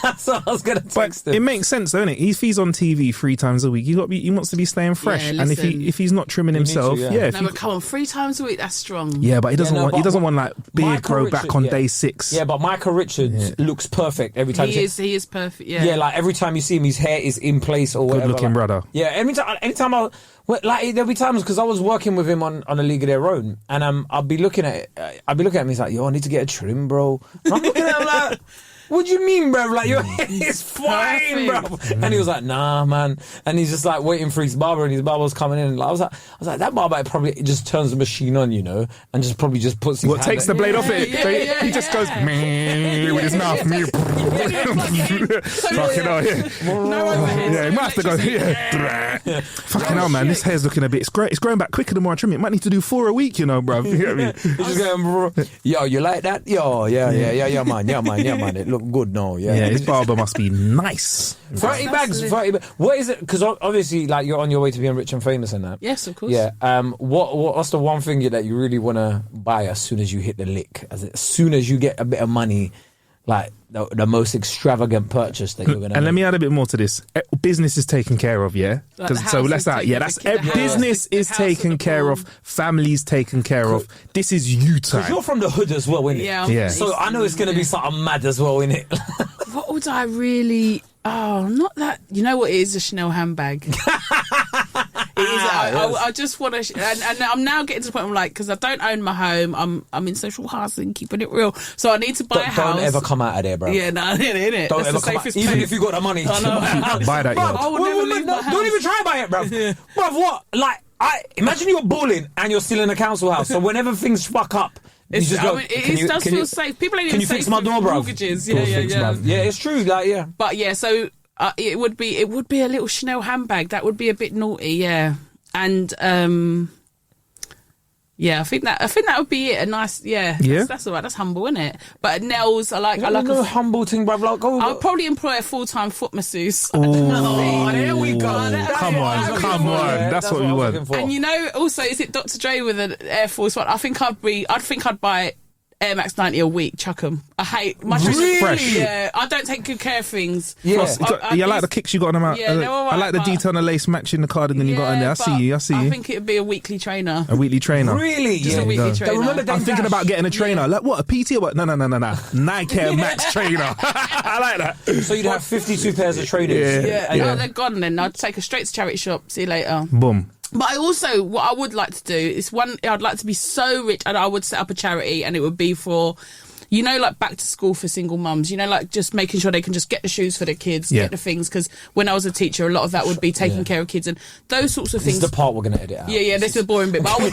That's what I was going to text him. It makes sense, don't it? If he's on TV 3 times a week, he wants to be staying fresh. And if he's not trimming himself, but come on, 3 times a week, that's strong. Yeah, but he doesn't want like beard grow back on day 6. Yeah, but Michael Richards looks perfect every time. He is perfect. Yeah. Yeah, like every time you see him, his hair is in place or whatever. Good looking brother. Yeah, anytime there'll be times because I was working with him on A League of Their Own, and I'll be looking at him. He's like, yo, I need to get a trim, bro. And I'm looking at him like, what do you mean, bro? Like, your hair is fine, bro. And he was like, nah, man. And he's just like waiting for his barber, and his barber was coming in. And I was like, that barber probably just turns the machine on, you know, and just probably just puts his What hand takes the blade off it? He just goes with his mouth. Fucking hell, yeah. No overhead. Yeah, he might have to go. Yeah. Fucking hell, man. This hair's looking a bit. It's growing back quicker the more I trim it. Might need to do 4 a week, you know, bro. You know what I mean? He's just going, yo, you like that? Yo, yeah, man. It looked good, no, yeah. Yeah, his barber must be nice. 30 bags. What is it? Because obviously, like, you're on your way to being rich and famous and that. Yes, of course. Yeah. What's the one thing that you really want to buy as soon as you hit the lick? As soon as you get a bit of money, like the most extravagant purchase that you're going to And let me add a bit more to this. Business is taken care of, yeah? Like Business is taken care of. Families taken care of. This is you time. Because you're from the hood as well, innit? Yeah. So I know it's going to be something mad as well, innit? What would I really... Oh, not that... You know what it is? A Chanel handbag. It is. I just want to... And I'm now getting to the point where I'm like, because I don't own my home. I'm in social housing, keeping it real. So I need to buy a house. Don't ever come out of there, bro. Yeah, no, innit? Don't That's ever the come out. safest Even place. if you got the money. Buy that, Bruv, yo. I would never leave my house. Don't even try buy it, bro. Bruv, what? Like, imagine you're balling and you're still in a council house. So whenever things fuck up, you just go, it does feel safe. People ain't even can you safe fix my door, bro? Mortgages. Yeah. Yeah, it's true. Like, yeah. But yeah, so it would be a little Chanel handbag. That would be a bit naughty, yeah. And yeah, I think that would be it. A nice, yeah. That's all right. That's humble, isn't it? But nails, I like a humble thing, bro. Like, I'll probably employ a full-time foot masseuse. Oh, there we go. Come on. That's what we want. And you know, also, is it Dr. Dre with an Air Force One? I'd buy Air Max 90 a week, chuck 'em. I hate my Really? Fresh. Yeah, I don't take good care of things. Yeah. I like the kicks you got on them out. Yeah, they're all right, I like the but- detail on the lace matching the cardigan you got in there. I see you. I think it'd be a weekly trainer. A weekly trainer. Really? Just a weekly trainer. Remember I'm thinking about getting a trainer. Yeah. Like what? A PT or what? No. Nike Air Max trainer. I like that. So you'd have 52 pairs of trainers. Yeah. Oh, they're gone then. I'd take her straight to charity shop. See you later. Boom. But what I would like to do is I'd like to be so rich and I would set up a charity and it would be for, you know, like back to school for single mums, you know, like just making sure they can just get the shoes for their kids, get the things. Because when I was a teacher, a lot of that would be taking care of kids and those sorts of things. This is the part we're going to edit out. Yeah, this is the boring bit. But I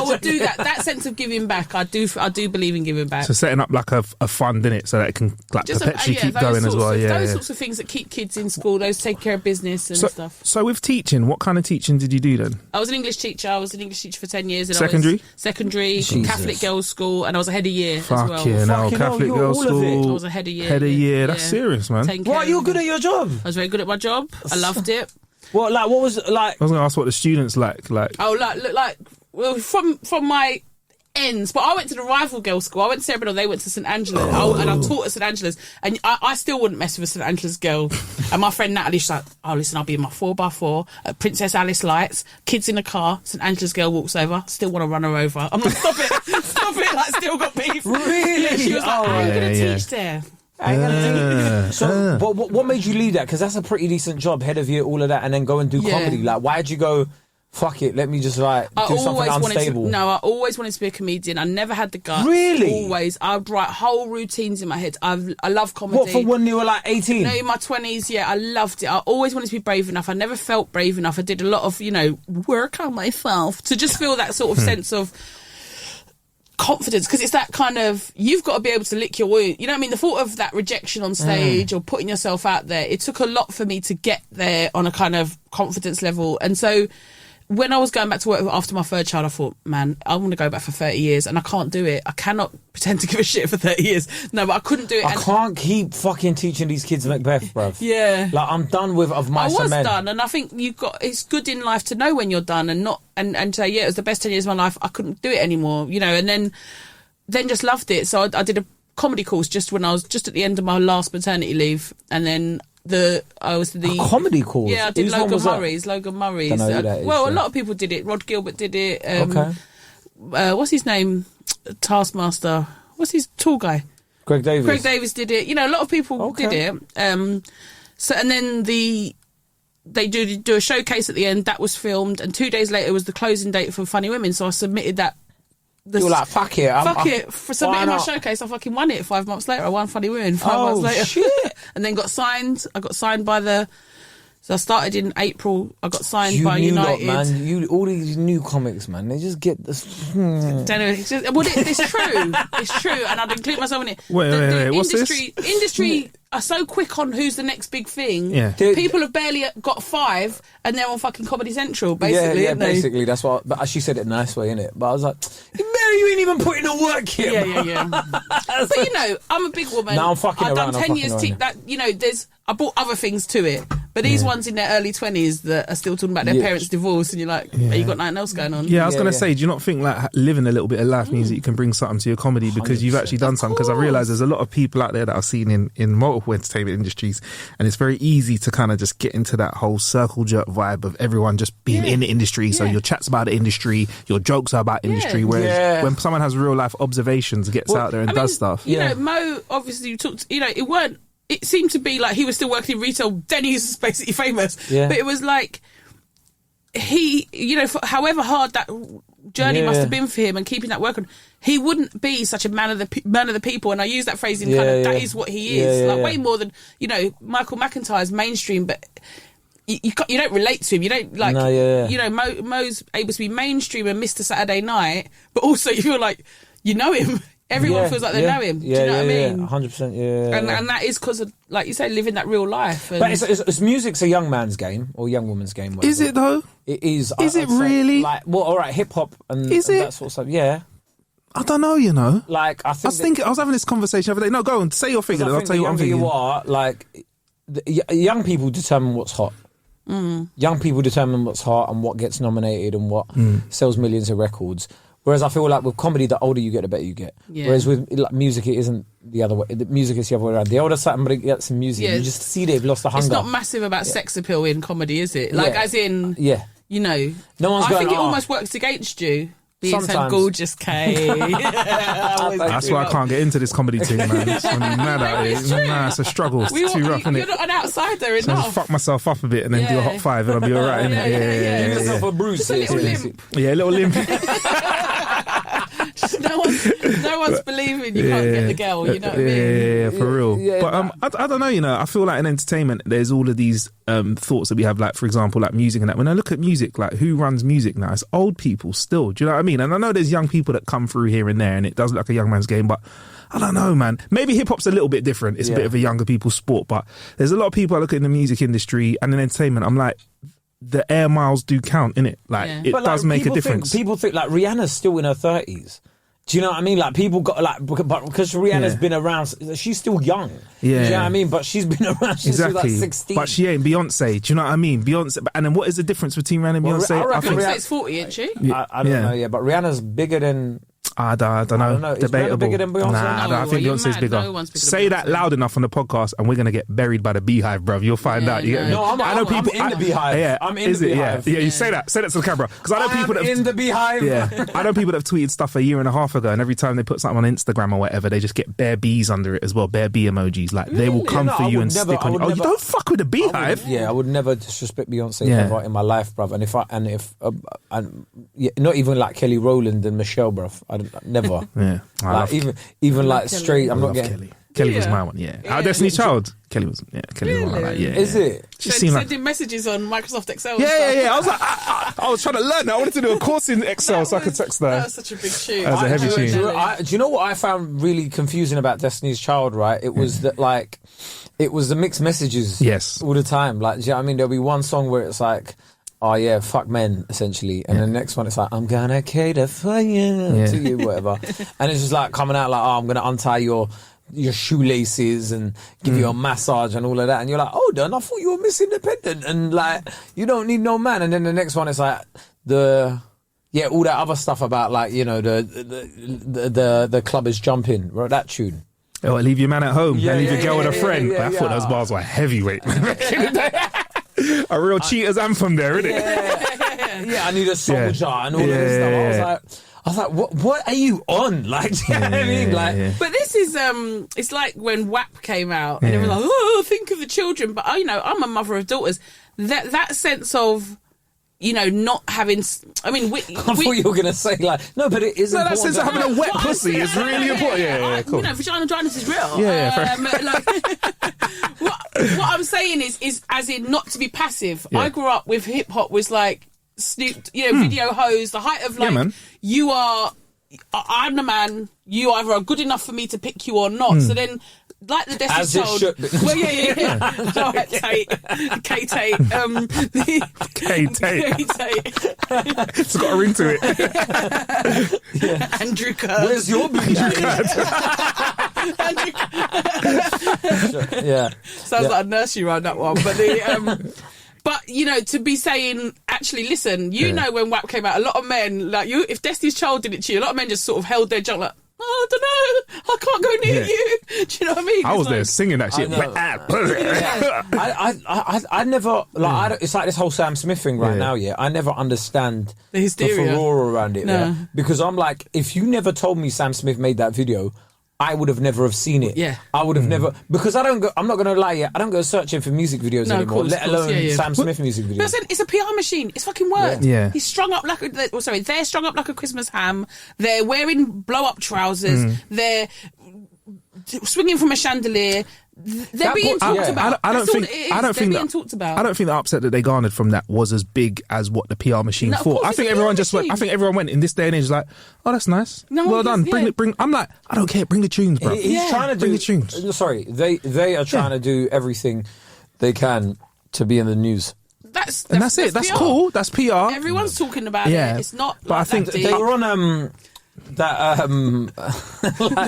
would do that sense of giving back. I do believe in giving back. So setting up like a fund in it so that it can like perpetually keep going as well. Those sorts of things that keep kids in school, those take care of business and stuff. So with teaching, what kind of teaching did you do then? I was an English teacher. I was an English teacher for 10 years. And Secondary? Jesus. Catholic girls' school, and I was a head of year as well. Fucking hell, Catholic girls' school. I was a head of year. That's serious, man. What, you're good at your job? I was very good at my job. I loved it. What was it like? I was going to ask what the students like. Well, from my ends, but I went to the rival girls' school. I went to Sarah Biddle, they went to St Angela, and I taught at St Angela's, and I still wouldn't mess with a St Angela's girl. And my friend Natalie, she's like, oh, listen, I'll be in my 4x4 at Princess Alice Lights, kids in the car, St Angela's girl walks over, still want to run her over. I'm like, stop it, like, still got beef. Really? Yeah, she was like, I'm going to teach there. So, what made you leave that? Because that's a pretty decent job, head of year, all of that, and then go and do comedy. Like, why'd you go, fuck it, let me just do something unstable? I always wanted to be a comedian. I never had the guts. Really? Always. I'd write whole routines in my head. I love comedy. What, for when you were like 18? No, in my 20s, yeah, I loved it. I always wanted to be brave enough. I never felt brave enough. I did a lot of, work on myself to just feel that sort of sense of confidence, because it's that kind of, you've got to be able to lick your wound. You know what I mean? The thought of that rejection on stage or putting yourself out there, it took a lot for me to get there on a kind of confidence level. And so when I was going back to work after my third child, I thought, man, I want to go back for 30 years and I can't do it. I cannot pretend to give a shit for 30 years. No, but I couldn't do it. I can't keep fucking teaching these kids Macbeth, bruv. Yeah. Like, I'm done with Of Mice and Men. Done, and I think it's good in life to know when you're done and not, and say, yeah, it was the best 10 years of my life. I couldn't do it anymore, and then just loved it. So I did a comedy course just when I was just at the end of my last maternity leave, and then I was the comedy course. Yeah, I did Logan Murray's. Don't know who that is, a lot of people did it. Rod Gilbert did it. Okay. What's his name? Taskmaster. What's his tall guy? Greg Davis. Greg Davis did it. A lot of people did it. So and then they do a showcase at the end that was filmed, and 2 days later was the closing date for Funny Women. So I submitted that You're like, fuck it. Fuck it. For submitting my showcase, I fucking won it 5 months later. I won Funny Women 5 months later. Shit. And then got signed. I got signed by So I started in April. I got signed by United. Man, all these new comics, man, they just get this. Don't know. It's true. It's true, and I'd include myself in it. Wait. What's Industry are so quick on who's the next big thing. Yeah. People have barely got 5, and they're on fucking Comedy Central, basically. Yeah, basically. That's what. But she said it a nice way, innit? But I was like, Mary, you ain't even putting the work here. Yeah. But you know, I'm a big woman. Now I'm fucking I've around. done 10 years. I brought other things to it. But these ones in their early 20s that are still talking about their parents' divorce, and you're like, hey, you got nothing else going on. Yeah, I was going to say, do you not think like living a little bit of life means that you can bring something to your comedy because you've actually done something? Because I realise there's a lot of people out there that I've seen in multiple entertainment industries, and it's very easy to kind of just get into that whole circle jerk vibe of everyone just being in the industry. So your chats about the industry, your jokes are about industry, whereas when someone has real life observations, gets out there and does stuff. You know, Mo, obviously, you talked, it seemed to be like he was still working in retail. Denny's was basically famous. Yeah. But it was like he, for however hard that journey must have been for him and keeping that work on, he wouldn't be such a man of the people. And I use that phrase in that is what he is. Way more than, Michael McIntyre's mainstream, but you don't relate to him. You don't like, Mo's able to be mainstream and Mr. Saturday Night, but also you feel like you know him. Everyone feels like they know him. Do you know what I mean? 100%, yeah. And that is because of, like you say, living that real life. And but it's music's a young man's game or young woman's game. Whatever. Is it though? It is. Is it really? Like, well, all right, hip hop and that sort of stuff. Yeah. I don't know. Like, I was having this conversation the other day. No, go on, say your thing, and I'll tell you what I'm thinking. You are like young people determine what's hot. Young people determine what's hot and what gets nominated and what sells millions of records. Whereas I feel like with comedy, the older you get, the better you get. Yeah. Whereas with music, it isn't the other way. The music is the other way around. The older somebody gets some music, you just see they've lost the hunger. It's not massive about sex appeal in comedy, is it? Like, as in, no one's I think it almost works against you. Being so gorgeous, Kay. That's why I can't get into this comedy thing, man. It's mad at it. It's a struggle. It's too rough, isn't it? You're not an outsider enough. So I just fuck myself up a bit and then do a hot 5 and I'll be alright, innit? Yeah. Give yourself a bruise. A little limp. Yeah, a little limp. No one's believing you can't get the girl, you know what I mean? Yeah, for real. But I don't know, I feel like in entertainment, there's all of these thoughts that we have, like, for example, like music and that. When I look at music, like, who runs music now? It's old people still. Do you know what I mean? And I know there's young people that come through here and there, and it does look like a young man's game, but I don't know, man. Maybe hip-hop's a little bit different. It's a bit of a younger people's sport, but there's a lot of people I look at in the music industry and in entertainment, I'm like, the air miles do count, innit? Like, it does make a difference. People think, like, Rihanna's still in her 30s. Do you know what I mean? Like, people got, like, but because Rihanna's been around, she's still young. Yeah. Do you know what I mean? But she's been around since she was like 16. But she ain't Beyonce. Do you know what I mean? Beyonce. And then what is the difference between Rihanna and Beyonce? I think Beyonce's 40, isn't she? I don't know, but Rihanna's bigger than... I don't know. Is Rihanna bigger than Beyonce? Nah, I think Beyonce's bigger. Say that loud enough on the podcast and we're going to get buried by the beehive, bruv. You'll find out. You get me? I'm in the beehive. Yeah, I'm in the beehive. Yeah, you say that to the camera. Because I know people that in the beehive. Yeah, I know people that have tweeted stuff a year and a half ago, and every time they put something on Instagram or whatever, they just get bare bees under it as well, bare bee emojis. Like, they will come for you and stick on you. Oh, you don't fuck with the beehive? I would never disrespect Beyonce ever in my life, bruv. And not even like Kelly Rowland and Michelle, bruv. Never. Yeah, like, even like Kelly. straight. I'm not getting Kelly. Kelly was my one. Yeah, our Destiny's Child. Kelly was. Yeah, Kelly was one like that. Yeah. Is it? Sending messages on Microsoft Excel. Yeah. I was like, I was trying to learn. I wanted to do a course in Excel so I could text her. That was such a big tune. That was a heavy tune. Do you know what I found really confusing about Destiny's Child? Right, it was that like, it was the mixed messages. Yes, all the time. Like, do you know what I mean? There'll be one song where it's like, oh yeah, fuck men, essentially. And then the next one, it's like, I'm gonna cater for you, to you, whatever. And it's just like coming out like, oh, I'm gonna untie your shoelaces and give you a massage and all of that. And you're like, hold on, I thought you were Miss Independent and like, you don't need no man. And then the next one is like all that other stuff about like, the club is jumping, right? That tune. Oh, leave your man at home and leave your girl with a friend. I thought those bars were heavyweight. A real cheater's anthem there, isn't it? Yeah, I need a soldier and all of this stuff. I was like, what are you on? Like, do you know what I mean? Like, but this is it's like when WAP came out and it was like, oh, think of the children. But I'm a mother of daughters. That sense of, not having. I mean, I thought you were going to say like, no, but it is. No, that important sense of having a wet What I'm pussy saying- is really important. Yeah, cool. Vagina dryness is real. Yeah, what I'm saying is as in not to be passive. Yeah. I grew up with hip hop was like Snoop, video hose, the height of like man. I'm the man. You either are good enough for me to pick you or not. So then, like the As Destiny's it Child. should be. Well, yeah. All right, Tate. K-Tate. K-Tate. K-Tate. It's got a ring to it. Andrew Curd. Where's your booty? Yeah. Sounds like a nursery rhyme, that one. But but to be saying, actually, listen, know when WAP came out, a lot of men, like if Destiny's Child did it to you, a lot of men just sort of held their junk like, I don't know, I can't go near you. Do you know what I mean? I was It's there singing that shit. I never it's like this whole Sam Smith thing right now. Yeah, I never understand The hysteria. furore around it. No. Yeah? Because I'm like, if you never told me Sam Smith made that video, I would have never have seen it. Yeah. I would have never, because I'm not going to lie. Yeah, I don't go searching for music videos No, of anymore. course, let of course, alone yeah. Sam Smith music videos. Listen, it's a PR machine. It's fucking worked. Yeah. He's strung up like they're strung up like a Christmas ham. They're wearing blow up trousers. They're swinging from a chandelier. They're being talked about. I don't think they're being talked about. I don't think the upset that they garnered from that was as big as what the PR machine No, of thought. course I it's think a everyone PR just went. I machine. think everyone went in this day and age like, oh, that's nice. No, well done. yeah. Bring. I'm like, I don't care. Bring the tunes, bro. He's trying to Bring do. the tunes. Sorry, they are trying to do everything they can to be in the news. That's it. That's PR. cool. That's PR. Everyone's talking about Yeah. it. It's not. But I like think that They deep. were on that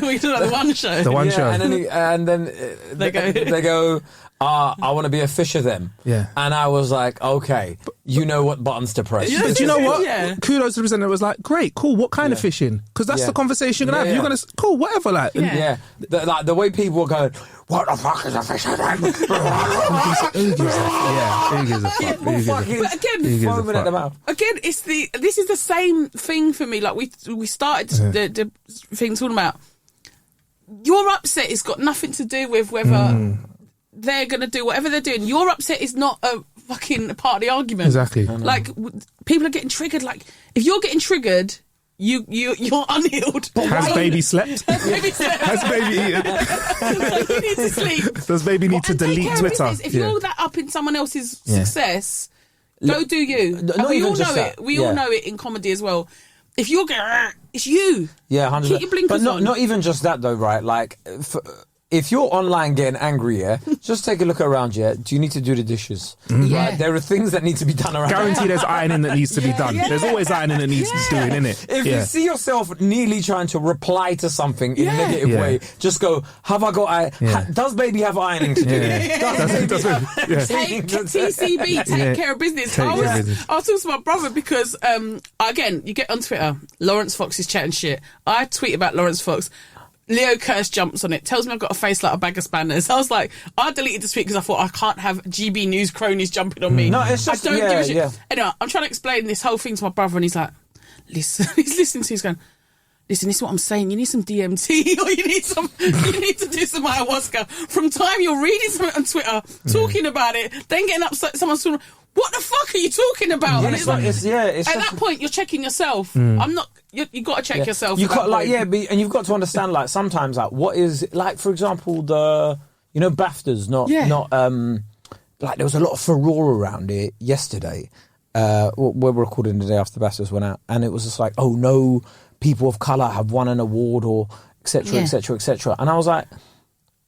We do like the one show. The one show. and then They go- they go, I want to be a fish of them. Yeah. And I was like, okay, you know what buttons to press. Yeah. But do you know what? Yeah. Kudos to the presenter. It was like, great, cool. What kind of fishing? Because that's Yeah. the conversation you're gonna have. Yeah, You're yeah. gonna cool, whatever. Like, Yeah. Yeah, the way people were going, what the fuck is a fish of them? who gives a fuck? Who gives a fuck? Fucking But again, Who gives a foaming at the fuck? mouth. Again, this is the same thing for me. Like we started the thing talking about your upset has got nothing to do with whether they're going to do whatever they're doing. Your upset is not a fucking part of the argument. Exactly. Like people are getting triggered. Like if you're getting triggered, you're unhealed. Has baby slept? Baby slept. Has baby eaten? You need to sleep. Does baby need to And take delete care of Twitter? business. If you're that up in someone else's Yeah. success, go do you. not And we even all just know that. it. We Yeah. all know it in comedy as well. If you're going, it's you. Yeah, 100%. Keep your blinkers but on. not even just that though, right? Like, if you're online getting angry, yeah, just take a look around, yeah. Do you need to do the dishes? Yeah. Right? There are things that need to be done around. Guarantee there's ironing that needs to be done. Yeah. There's always ironing that needs doing, innit? If you see yourself nearly trying to reply to something in a Yeah. negative Yeah. way, just go, have I got does baby have ironing to do? Yeah. Does baby Does have baby- yeah. Take TCB, take Yeah. care of business. Take I care of business. was talking to my brother because, again, you get on Twitter, Lawrence Fox is chatting shit. I tweet about Lawrence Fox. Leo Curse jumps on it, tells me I've got a face like a bag of spanners. I was like, I deleted the tweet because I thought I can't have GB News cronies jumping on me. No, it's just- I don't yeah, give a shit. yeah. Anyway, I'm trying to explain this whole thing to my brother, and he's like, listen, he's listening to, he's going, listen, this is what I'm saying. You need some DMT or you need to do some ayahuasca. From time you're reading something on Twitter, talking about it, then getting upset, someone's talking, what the fuck are you talking about? Yeah, And it's like, it's at just- that point, you're checking yourself. I'm not, you got to check yourself. You at that got like point. and you've got to understand like sometimes like what is like for example the BAFTAs not like there was a lot of furore around it yesterday. We're recording the day after the BAFTAs went out, and it was just like, oh no, people of colour have won an award or etc. etc. etc. And I was like,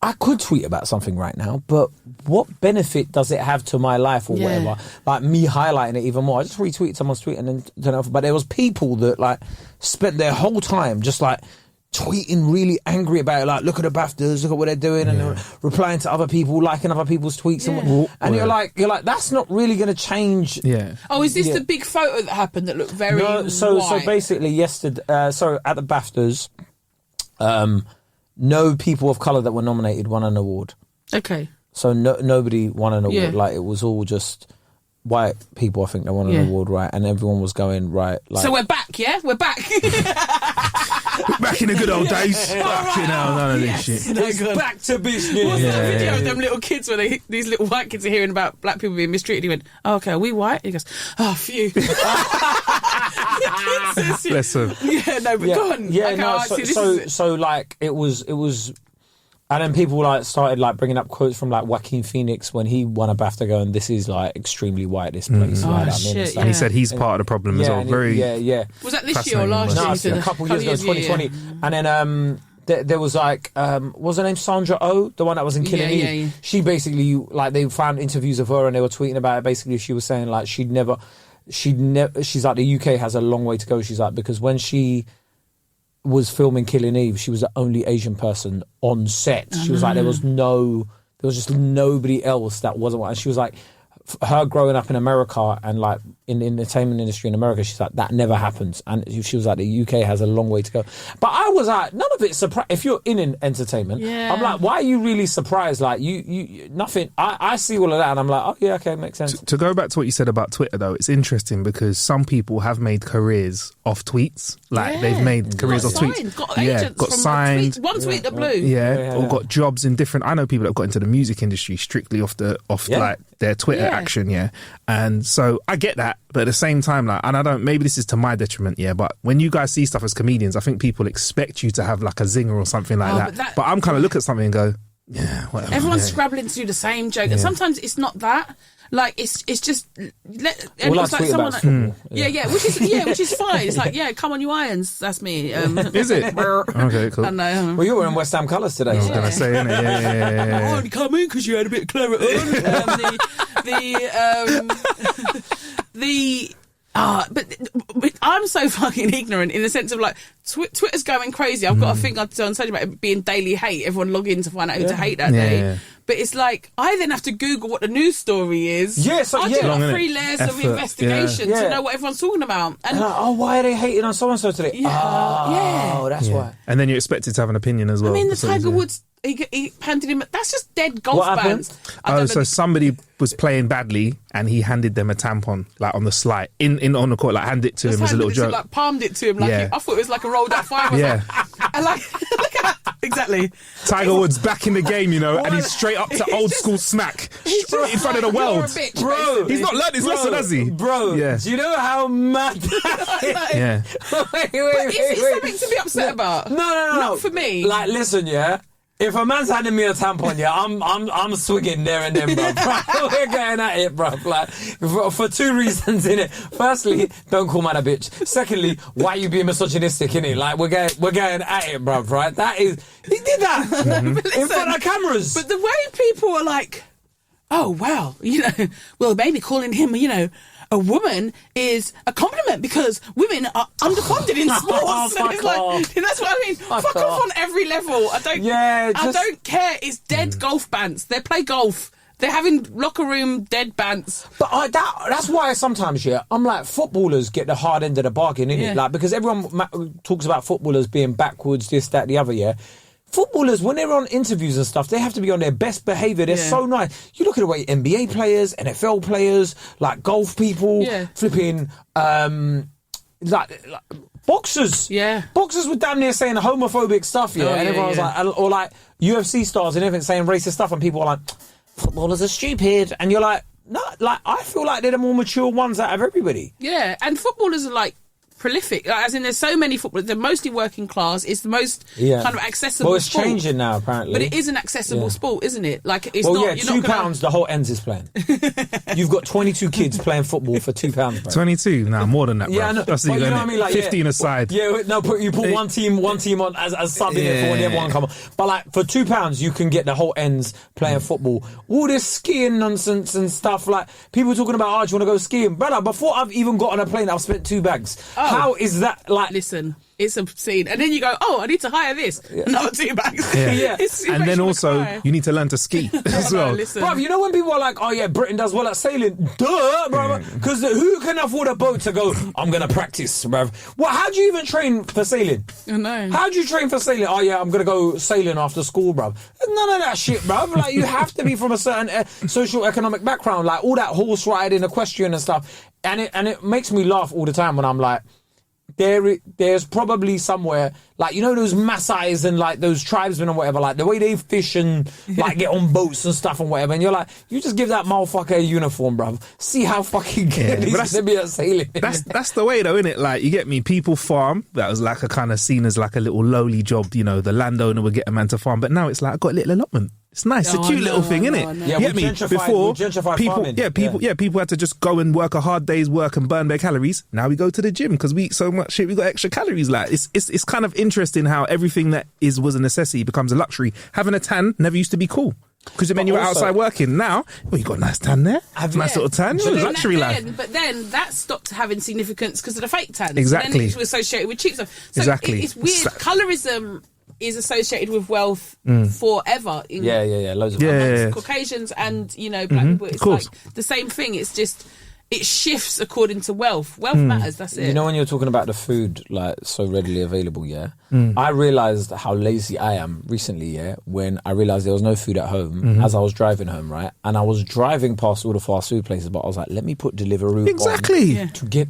I could tweet about something right now, but what benefit does it have to my life or Yeah. whatever? Like me highlighting it even more. I just retweeted someone's tweet and then turned it off. But there was people that like spent their whole time just like tweeting really angry about it. Like, look at the BAFTAs, look at what they're doing, and they're replying to other people, liking other people's tweets, and you're like, that's not really going to change. Yeah. Oh, is this Yeah. the big photo that happened that looked very No, so white? basically yesterday, at the BAFTAs, no people of colour that were nominated won an award. Okay. So nobody won an award. Yeah. Like it was all just white people. I think they won an Yeah. award, right? And everyone was going right. Like, So we're back, yeah? We're back. Back in the good old days. Fucking hell, none of this shit. It's back to business. What's that video of them little kids where these little white kids are hearing about black people being mistreated? He went, oh, okay, are we white? He goes, oh, phew. Bless him. Yeah, no, but go on. Yeah, Okay, no. So like it was, and then people like started like bringing up quotes from like Joaquin Phoenix when he won a BAFTA, going, "This is like extremely white. This place." Oh, like, shit, And he said he's part of the problem as well. Very. Was that this year or last No, year? a couple years ago, 2020, and then there was like what was her name, Sandra Oh, the one that was in Killing Eve. Yeah. She basically, like, they found interviews of her and they were tweeting about it. Basically, she was saying like she's like, the UK has a long way to go. She's like, because when she was filming Killing Eve, she was the only Asian person on set. She was like, there was just nobody else that wasn't white. And she was like, her growing up in America and like in the entertainment industry in America, she's like, that never happens. And she was like, the UK has a long way to go. But I was like, none of it's surprised. If you're in entertainment, I'm like, why are you really surprised? Like you nothing. I see all of that and I'm like, oh yeah, okay, makes sense. To go back to what you said about Twitter, though, it's interesting because some people have made careers off tweets. Like they've made careers off tweets. Got agents got from signed. One tweet that blew. Or got jobs in different. I know people that got into the music industry strictly off like their Twitter action, and so I get that, but at the same time, like, and I don't. Maybe this is to my detriment, but when you guys see stuff as comedians, I think people expect you to have like a zinger or something like that. But I'm kind of look at something and go, whatever. Everyone's scrabbling to do the same joke, and sometimes it's not that. Like it's just it's like someone which is fine. It's like, come on, you irons. That's me. Is it? Okay, cool. I know. Well, you were in West Ham colours today. I was going to say, innit? Yeah. I only come in because you had a bit of claret on. But I'm so fucking ignorant in the sense of like Twitter's going crazy. I've got a thing on stage about it being daily hate. Everyone log in to find out who to hate that day. Yeah. But it's like I then have to Google what the news story is. I do like 3 layers of investigation to know what everyone's talking about. And like, why are they hating on so and so today? That's why. And then you're expected to have an opinion as well. I mean, the Tiger Woods. He handed him. That's just dead golf bands. So somebody was playing badly and he handed them a tampon, like on the slide, on the court, like handed it to him as a little joke. Like palmed it to him. Like I thought it was like a rolled up five. I like look at that. Exactly. Tiger Woods back in the game, and he's straight up to old school smack in front of the world. Bitch, bro, he's not learned his lesson, has he? Bro, do you know how mad that is? Wait, it's something to be upset about. No. Not for me. Like, listen, if a man's handing me a tampon, I'm swinging there and then, bro. We're going at it, bro. Like, for 2 reasons, innit? Firstly, don't call man a bitch. Secondly, why are you being misogynistic, innit? Like, we're going at it, bro, right? That is, he did that in front of cameras. But the way people are like, oh, wow, well, maybe calling him, a woman is a compliment because women are underfunded in sports. That's what I mean. Fuck off on every level. I don't care. It's dead golf bants. They play golf. They're having locker room dead bants. But that's why sometimes, I'm like, footballers get the hard end of the bargain, innit? Like, because everyone talks about footballers being backwards, this, that, the other, Footballers, when they're on interviews and stuff, they have to be on their best behaviour. They're so nice. You look at the way NBA players, NFL players, like golf people, flipping, like boxers. Boxers were damn near saying homophobic stuff, and everyone was like, or like UFC stars and everything saying racist stuff, and people are like, footballers are stupid. And you're like, no, like, I feel like they're the more mature ones out of everybody. Yeah, and footballers are like, prolific, as in there's so many footballers. They're mostly working class. It's the most kind of accessible. Well, it's sport. Changing now, apparently. But it is an accessible sport, isn't it? Like it's not. You're £2. The whole ends is playing. You've got 22 kids playing football for £2. Bro. 22? Nah, more than that. Bro. No, that's you know what I mean. Like 15 aside. You put one team on as sub in it for when the other one come on. But like for £2, you can get the whole ends playing football. All this skiing nonsense and stuff. Like people talking about, do you want to go skiing, brother? Before I've even got on a plane, I've spent 2 bags. How is that? Like, listen, it's obscene. And then you go, I need to hire this. Another 2 bags. And then also, you need to learn to ski as well. Listen. Bruv, you know when people are like, Britain does well at sailing? Duh, bruv. Because who can afford a boat to go, I'm going to practice, bruv? How do you even train for sailing? I know. How do you train for sailing? I'm going to go sailing after school, bruv. None of that shit, bruv. Like, you have to be from a certain social-economic background. Like, all that horse riding, equestrian and stuff. And it makes me laugh all the time when I'm like, there's probably somewhere, like, you know, those Maasais and like those tribesmen or whatever, like the way they fish and like get on boats and stuff and whatever, and you're like, you just give that motherfucker a uniform, bruv. See how fucking good he's going to be at sailing. That's the way though, innit? Like, you get me, people farm, that was like a kind of seen as like a little lowly job, you know, the landowner would get a man to farm, but now it's like, I got a little allotment. It's nice, it's a cute little thing, innit? Yeah, you get me? Before, people had to just go and work a hard day's work and burn their calories. Now we go to the gym because we eat so much shit, we got extra calories. Like, it's kind of interesting how everything that was a necessity becomes a luxury. Having a tan never used to be cool, because it meant you were outside working. Now, well, you got a nice tan there, nice little tan. You're luxury life. But then that stopped having significance because of the fake tan. Exactly. And then it was associated with cheap stuff. So exactly. It's weird. Colorism is associated with wealth forever. Loads of Caucasians and, you know, black people. It's like the same thing. It's just, it shifts according to wealth. Wealth matters, that's it. You know, when you're talking about the food, like, so readily available, I realised how lazy I am recently, when I realised there was no food at home as I was driving home, right? And I was driving past all the fast food places, but I was like, let me put Deliveroo on to get...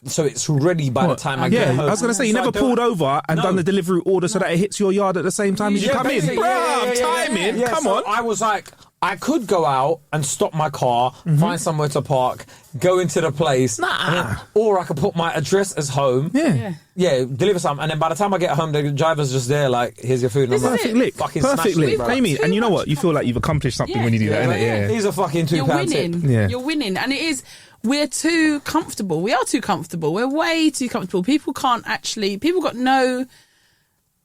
So it's ready by the time I get home. I was going to say, you never pulled over and done the delivery order so that it hits your yard at the same time as you come in. Timing, come on. I was like, I could go out and stop my car, find somewhere to park, go into the place, or I could put my address as home. Deliver something, and then by the time I get home, the driver's just there, like, here's your food. And I'm like, fucking perfect lick, Amy. And you know what? You feel like you've accomplished something when you do that, innit? Yeah. He's a fucking £2 You're winning. tip. You're winning, and it is. We're too comfortable. We are too comfortable. We're way too comfortable. People can't actually... People got no...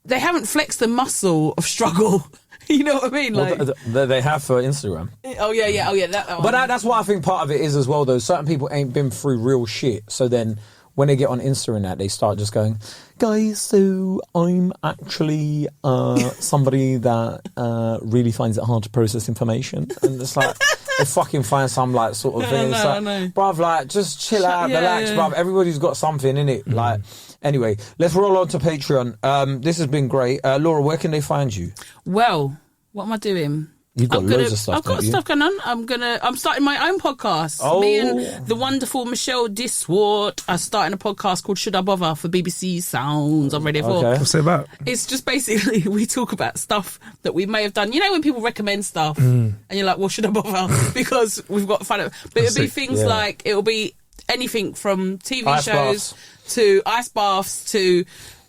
They haven't flexed the muscle of struggle. You know what I mean? Like, they have for Instagram. Oh, yeah. That one. But that's what I think part of it is as well, though. Certain people ain't been through real shit. So then when they get on Insta and that, they start just going, guys, so I'm actually somebody that really finds it hard to process information. And it's like... They fucking find some like sort of thing. I know. Bruv, like, just chill out, relax, bruv. Everybody's got something in it. Like, anyway, let's roll on to Patreon. This has been great. Laura, where can they find you? Well, what am I doing? You've got loads of stuff. I've got stuff going on. I'm starting my own podcast. Oh. Me and the wonderful Michelle Diswart are starting a podcast called Should I Bother for BBC Sounds. I'm ready for. Okay. What's it about? It's just basically we talk about stuff that we may have done. You know, when people recommend stuff and you're like, well, should I bother? Because we've got to find out. But it'll be things like, it'll be anything from TV shows to ice baths to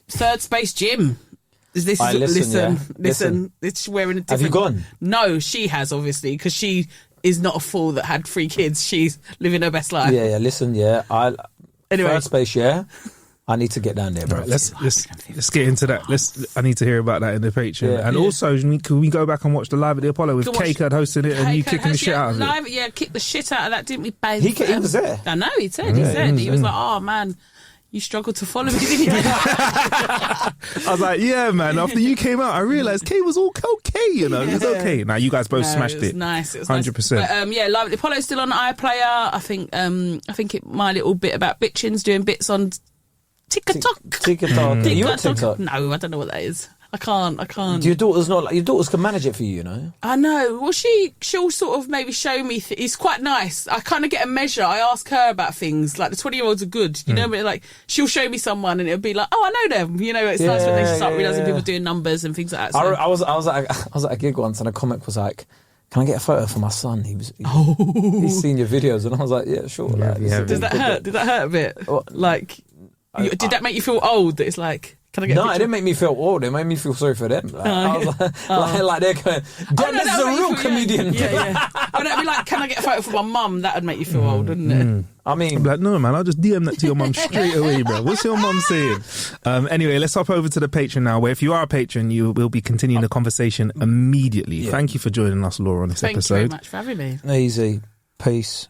third space gym. This is listen. It's wearing a different... Have you gone? No, she has, obviously, because she is not a fool that had 3 kids. She's living her best life. Yeah. Listen, Anyway, third space, I need to get down there, bro. Right, let's get into that. I need to hear about that in the Patreon. And also, can we go back and watch the Live at the Apollo with K-Cud hosting it and you kicking the shit out of it? Yeah, kicked the shit out of that, didn't we, babe? He was there. I know, he said. He was like, oh, man, you struggled to follow me, didn't you? I was like, yeah, man. After you came out, I realised Kay was all okay, you know. It was okay. Now, you guys both smashed it. Nice. It was 100%. Nice. But, Live at the Apollo's still on iPlayer. I think my little bit about bitching's doing bits on TikTok. Are you on TikTok? No, I don't know what that is. I can't. Your daughters can manage it for you, you know? I know. Well, she'll sort of maybe show me. It's quite nice. I kind of get a measure. I ask her about things. Like, the 20-year-olds are good. You know, but like, she'll show me someone and it'll be like, oh, I know them. You know, it's nice when they start realising people doing numbers and things like that. So. I was at a gig once and a comic was like, can I get a photo for my son? He's seen your videos. And I was like, yeah, sure. Does that hurt? Did that hurt a bit? Like, did that make you feel old? That it's like... No, it didn't make me feel old. It made me feel sorry for them. I was like they're going, damn, this is a real comedian. Yeah. But it'd be like, can I get a photo for my mum? That would make you feel old, wouldn't it? I mean... I'm like, no, man, I'll just DM that to your mum straight away, bro. What's your mum saying? Anyway, let's hop over to the Patreon now, where if you are a patron, you will be continuing the conversation immediately. Yeah. Thank you for joining us, Laura, on this episode. Thank you very much for having me. Easy. Peace.